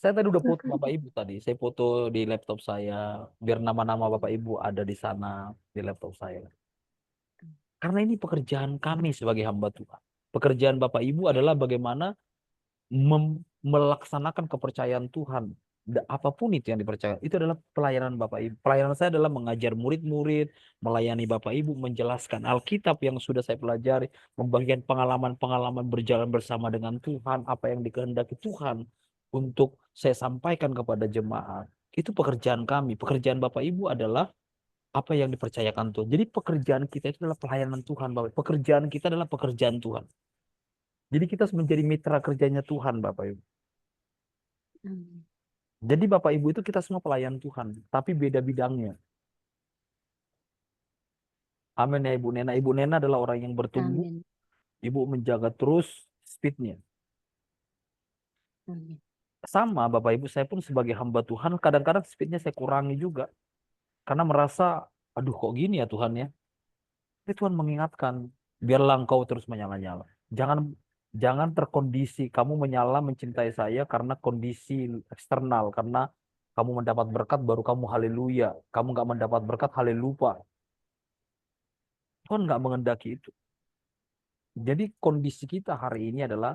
Saya tadi udah foto Bapak Ibu tadi. Saya foto di laptop saya. Biar nama-nama Bapak Ibu ada di sana, di laptop saya. Karena ini pekerjaan kami sebagai hamba Tuhan. Pekerjaan Bapak Ibu adalah bagaimana melaksanakan kepercayaan Tuhan. Apapun itu yang dipercaya, itu adalah pelayanan Bapak Ibu. Pelayanan saya adalah mengajar murid-murid, melayani Bapak Ibu, menjelaskan Alkitab yang sudah saya pelajari, membagikan pengalaman-pengalaman berjalan bersama dengan Tuhan, apa yang dikehendaki Tuhan untuk saya sampaikan kepada jemaat. Itu pekerjaan kami. Pekerjaan Bapak Ibu adalah apa yang dipercayakan Tuhan. Jadi pekerjaan kita itu adalah pelayanan Tuhan, Bapak. Pekerjaan kita adalah pekerjaan Tuhan. Jadi kita harus menjadi mitra kerjanya Tuhan, Bapak Ibu. Amin. Jadi Bapak Ibu itu kita semua pelayan Tuhan, tapi beda bidangnya. Amin ya Ibu Nena. Ibu Nena adalah orang yang bertumbuh. Amin. Ibu menjaga terus speednya. Amin. Sama Bapak Ibu, saya pun sebagai hamba Tuhan, kadang-kadang speednya saya kurangi juga. Karena merasa, aduh kok gini ya Tuhan ya. Tapi Tuhan mengingatkan, biarlah engkau terus menyala-nyala. Jangan terkondisi kamu menyala mencintai saya karena kondisi eksternal, karena kamu mendapat berkat baru kamu haleluya, kamu nggak mendapat berkat haleluya. Tuhan nggak mengendaki itu. Jadi kondisi kita hari ini adalah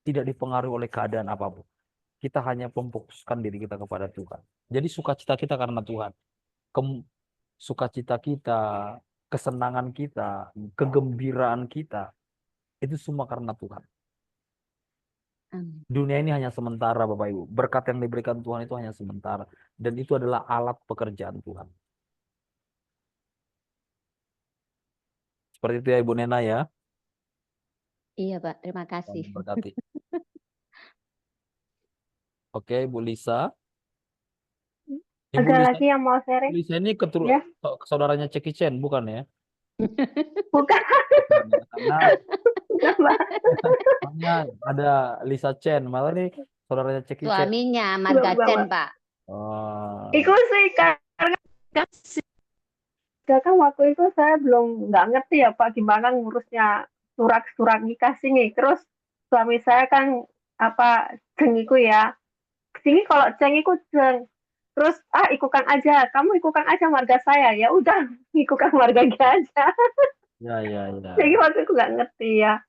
tidak dipengaruhi oleh keadaan apapun. Kita hanya memfokuskan diri kita kepada Tuhan. Jadi sukacita kita karena Tuhan. Sukacita kita, kesenangan kita, kegembiraan kita, itu semua karena Tuhan. Amin. Dunia ini hanya sementara Bapak Ibu. Berkat yang diberikan Tuhan itu hanya sementara. Dan itu adalah alat pekerjaan Tuhan. Seperti itu ya Ibu Nena ya. Iya, Pak. Terima Tuhan kasih. memberkati. Oke, Bu Lisa. Ibu Ada Lisa, lagi yang mau Bu sharing? Lisa ini Ya, saudaranya Jackie Chan, bukan ya? bukan. Bukan ya. Karena Enggak, Mbak. namanya ada Lisa Chen, malah nih saudaranya Jackie Chan. Suaminya Marga Mbak, Chen, Mbak. Pak. Oh, Iku sih karena kan waktu itu saya belum nggak ngerti ya Pak gimana ngurusnya surat nikah sini. Terus suami saya kan apa cengiku ya. Sini kalau cengiku ceng. Terus ikukan aja, kamu ikukan aja marga saya. Ya udah, ikukan marga dia aja. ya. Jadi waktu itu nggak ngerti ya.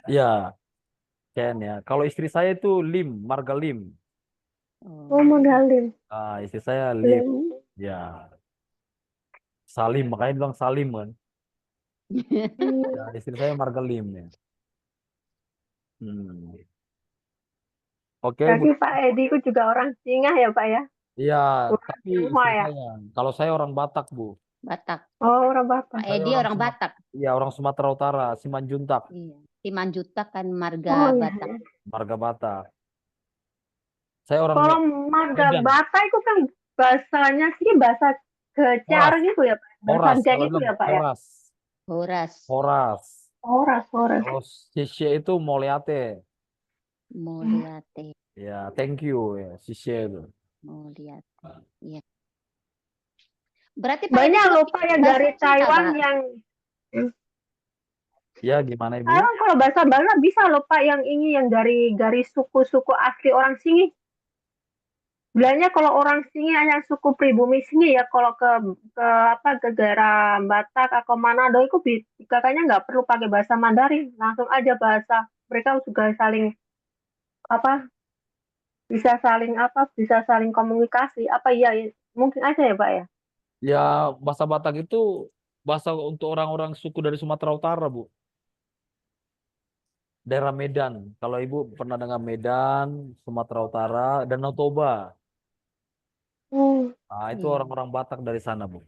Ya, Chen ya. Kalau istri saya itu Lim, Marga Lim. Oh, modalin. Istri saya Lim. Belum. Ya, Salim, makanya bilang Salim kan. Ya, istri saya Marga Lim ya. Oke, Bu. Tapi Pak Edi itu juga orang Singah ya Pak ya? Iya, Bukan tapi Tionghoa istri ya? saya. Kalau saya orang Batak, Bu. Batak. Oh, orang Batak. Pak Saya Edi orang Sumatera. Batak. Iya, orang Sumatera Utara, Simanjuntak, Iya. Simanjuntak kan marga Oh iya. Batak. Ya. Marga Batak. Saya orang Kalau marga Medan, Batak itu kan bahasanya sih bahasa Gecar Horas, gitu ya Pak? Bahasa Horas, Deng kalau itu bilang ya Pak ya? Horas, Horas. Horas. Horas. Kalau Sisye itu Moliate. Moliate. Ya, thank you ya, Sisye itu. Moliate. Iya. Berarti Pak Banyak Edi loh juga Pak yang bahasa dari Cina, Taiwan Pak. yang Ya, gimana Ibu? Taiwan kalau bahasa Bangla bisa loh Pak yang ini yang dari garis suku-suku asli orang Singi. Bilangnya kalau orang Singi yang suku pribumi Singi ya kalau ke daerah Batak atau Manado itu katanya nggak perlu pakai bahasa Mandarin, langsung aja bahasa mereka juga saling bisa saling komunikasi mungkin aja ya Pak ya. Ya, bahasa Batak itu bahasa untuk orang-orang suku dari Sumatera Utara, Bu. Daerah Medan. Kalau Ibu pernah dengar Medan, Sumatera Utara, Danau Toba. Itu Iya. orang-orang Batak dari sana, Bu.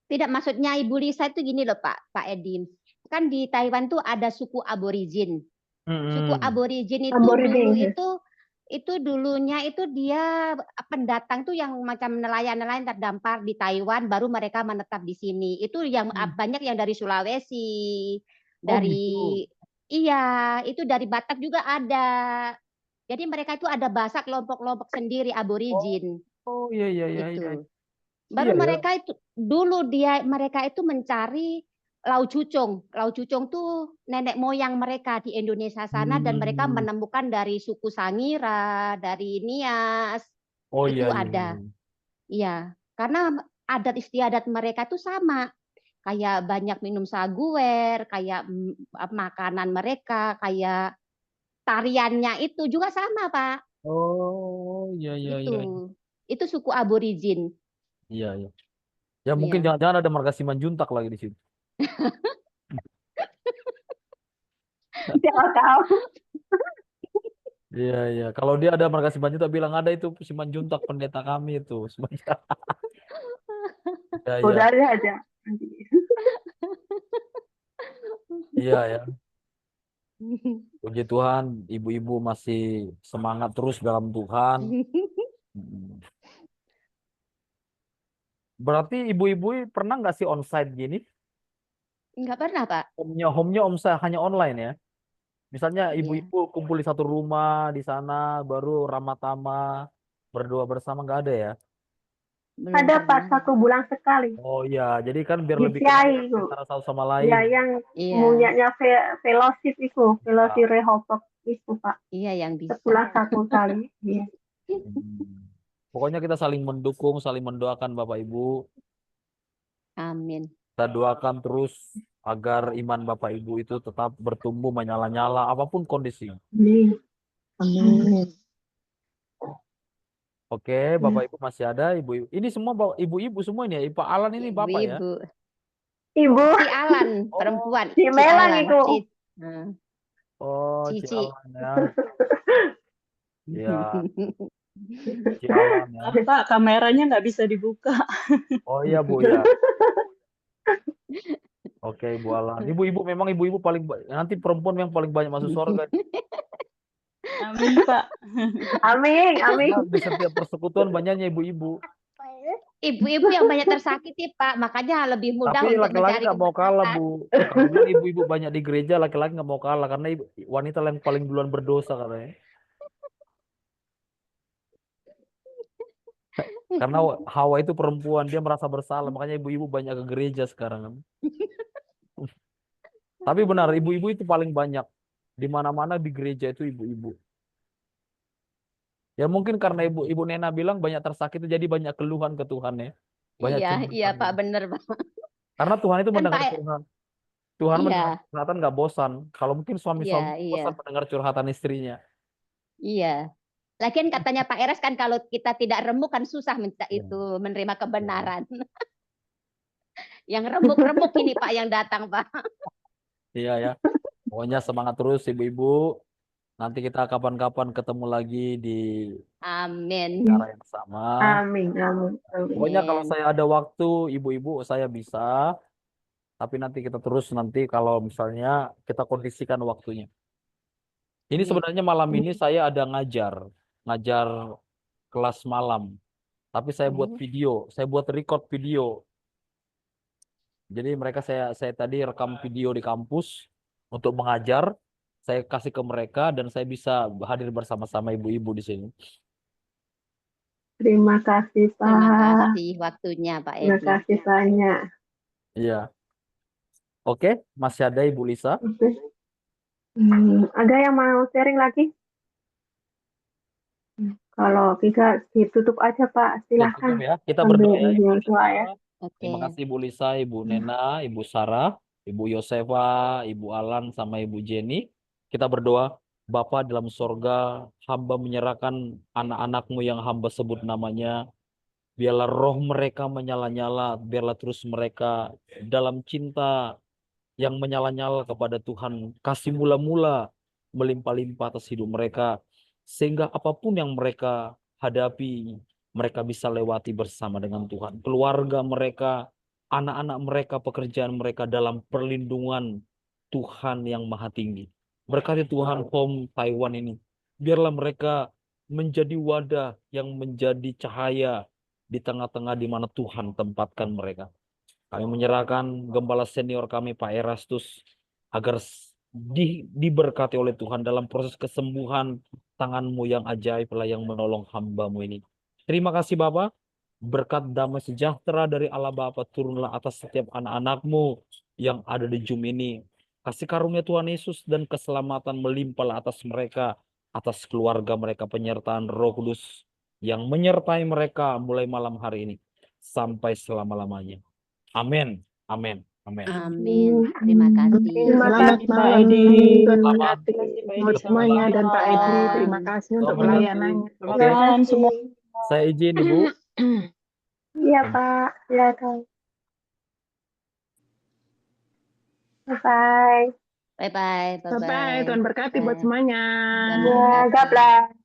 Tidak, maksudnya Ibu Lisa itu gini loh Pak Edi. Kan di Taiwan tuh ada suku aborigin. Suku aborigin itu dulu Itu dulunya itu dia pendatang tuh yang macam nelayan-nelayan terdampar di Taiwan, baru mereka menetap di sini. Itu yang banyak yang dari Sulawesi, Oh gitu. dari iya, itu dari Batak juga ada. Jadi mereka itu ada bahasa kelompok-kelompok sendiri aborigin Oh iya iya iya iya. itu. Iya Baru ya. mereka itu dulu mereka itu mencari Lau Cucung. Lau Cucung tuh nenek moyang mereka di Indonesia sana dan mereka Hmm. menemukan dari suku Sangira, dari Nias, Oh itu iya iya. ada. Iya, karena adat istiadat mereka tuh sama. Kayak banyak minum saguer, kayak makanan mereka, kayak tariannya itu juga sama, Pak. Oh iya iya iya. Itu suku aborigin. Iya iya. Ya mungkin Iya. jangan-jangan ada marga Simanjuntak lagi di situ. Siapa tahu. Iya iya. Kalau dia ada marga Simanjuntak bilang ada itu Simanjuntak pendeta kami itu. Simanjuntak. Iya iya. Udah ada aja. Iya ya. Puji Tuhan, ibu-ibu masih semangat terus dalam Tuhan. Mm. Berarti ibu-ibu pernah nggak sih onsite gini? Enggak pernah, Pak. Home-nya onsite hanya online ya? Misalnya Iya. ibu-ibu kumpul di satu rumah di sana, baru Ramatama berdoa bersama nggak ada ya? Belum Ada Pak pernah. 1 bulan sekali. Oh iya, jadi kan biar Di lebih Ciai kenal itu. antara satu sama lain. Ya yang Iya. punyanya fellowship itu, fellowship Rehoboth itu Pak. Iya yang bisa. Sebulan 1 kali. Iya. Hmm. Pokoknya kita saling mendukung, saling mendoakan Bapak Ibu. Amin. Kita doakan terus agar iman Bapak Ibu itu tetap bertumbuh menyala-nyala apapun kondisi. Amin. Amin. Oke, Bapak Ibu masih ada, Ibu-ibu. Ini semua ibu-ibu semua ini ya. Pak Alan ini Bapak ya. Ibu. Ibu. Si Alan, Oh. perempuan. Si Melang Alan. itu. Oh, Cici. Ci Alan ya. Iya, Ci Alan ya. Pak, kameranya nggak bisa dibuka. Oh iya Bu ya. Oke, Ibu Alan. Ibu-ibu memang ibu-ibu paling nanti perempuan yang paling banyak masuk surga. Amin, Pak. Amin. Amin. Karena di setiap persekutuan banyaknya ibu-ibu. Ibu-ibu yang banyak tersakiti, Pak. Makanya lebih mudah Tapi untuk laki-laki mencari nggak mau kalah, kebenaran. Bu. Kalau bilang ibu-ibu banyak di gereja, laki-laki nggak mau kalah karena wanita yang paling duluan berdosa katanya. Karena Hawa itu perempuan, dia merasa bersalah, makanya ibu-ibu banyak ke gereja sekarang. Tapi benar, ibu-ibu itu paling banyak. Di mana-mana di gereja itu ibu-ibu. Ya mungkin karena ibu Nena bilang banyak tersakiti, jadi banyak keluhan ke Tuhan ya. Banyak Iya, curhatan iya Pak, gitu. bener Pak. Karena Tuhan itu Kan mendengar Pak, curhatan. Tuhan iya, mendengar curhatan nggak bosan. Kalau mungkin iya, suami-suami iya, bosan mendengar curhatan istrinya. iya. Lagian katanya Pak Eras kan kalau kita tidak remuk kan susah itu menerima kebenaran. Yang remuk-remuk ini Pak yang datang Pak. Iya ya. Pokoknya semangat terus ibu-ibu. Nanti kita kapan-kapan ketemu lagi di Amin. cara yang sama. Amin. Amin. Pokoknya kalau Amin. saya ada waktu, ibu-ibu saya bisa. Tapi nanti kita terus nanti kalau misalnya kita kondisikan waktunya. Ini Amin. sebenarnya malam ini saya ada ngajar kelas malam. Tapi saya buat video, saya buat record video. Jadi mereka saya tadi rekam video di kampus untuk mengajar. Saya kasih ke mereka dan saya bisa hadir bersama-sama ibu-ibu di sini. Terima kasih Pak. Terima kasih waktunya Pak Terima Edi. kasih banyak. Iya. Oke, masih ada Ibu Lisa? Oke. Ada yang mau sharing lagi? Kalau tidak ditutup aja Pak, silahkan. Ya, kita berdoa ya, Ibu Lisa. Ya. Terima kasih Ibu Lisa, Ibu Nena, Ibu Sarah, Ibu Yosefa, Ibu Alan, sama Ibu Jenny. Kita berdoa, Bapa dalam sorga, hamba menyerahkan anak-anakmu yang hamba sebut namanya. Biarlah roh mereka menyala-nyala, biarlah terus mereka dalam cinta yang menyala-nyala kepada Tuhan. Kasih mula-mula melimpah-limpah atas hidup mereka. Sehingga apapun yang mereka hadapi, mereka bisa lewati bersama dengan Tuhan. Keluarga mereka, anak-anak mereka, pekerjaan mereka dalam perlindungan Tuhan yang maha tinggi. Berkati Tuhan home Taiwan ini. Biarlah mereka menjadi wadah yang menjadi cahaya di tengah-tengah di mana Tuhan tempatkan mereka. Kami menyerahkan gembala senior kami Pak Erastus agar diberkati oleh Tuhan dalam proses kesembuhan, tangan-Mu yang ajaib lah yang menolong hamba-Mu ini. Terima kasih Bapak. Berkat damai sejahtera dari Allah Bapa turunlah atas setiap anak-anak-Mu yang ada di Zoom ini. Kasih karunia Tuhan Yesus dan keselamatan melimpah atas mereka, atas keluarga mereka, penyertaan Roh Kudus yang menyertai mereka mulai malam hari ini sampai selama-lamanya. Amin. Amin. Amin. Amin. Terima kasih. Selamat Terima kasih. Pak malam, Edi. Tuhan Selamat. memberkati Terima kasih Pak Edi. buat Selamat semuanya dan Pak Edi. malam. Terima kasih untuk Selamat malam. pelayanannya. Selamat Oke, malam semua. saya izin Ibu. Iya Pak, silakan. Bye-bye. Bye-bye. Bye-bye. Tuhan berkati buat Bye. semuanya. Tuhan Ya, God memberkati. bless.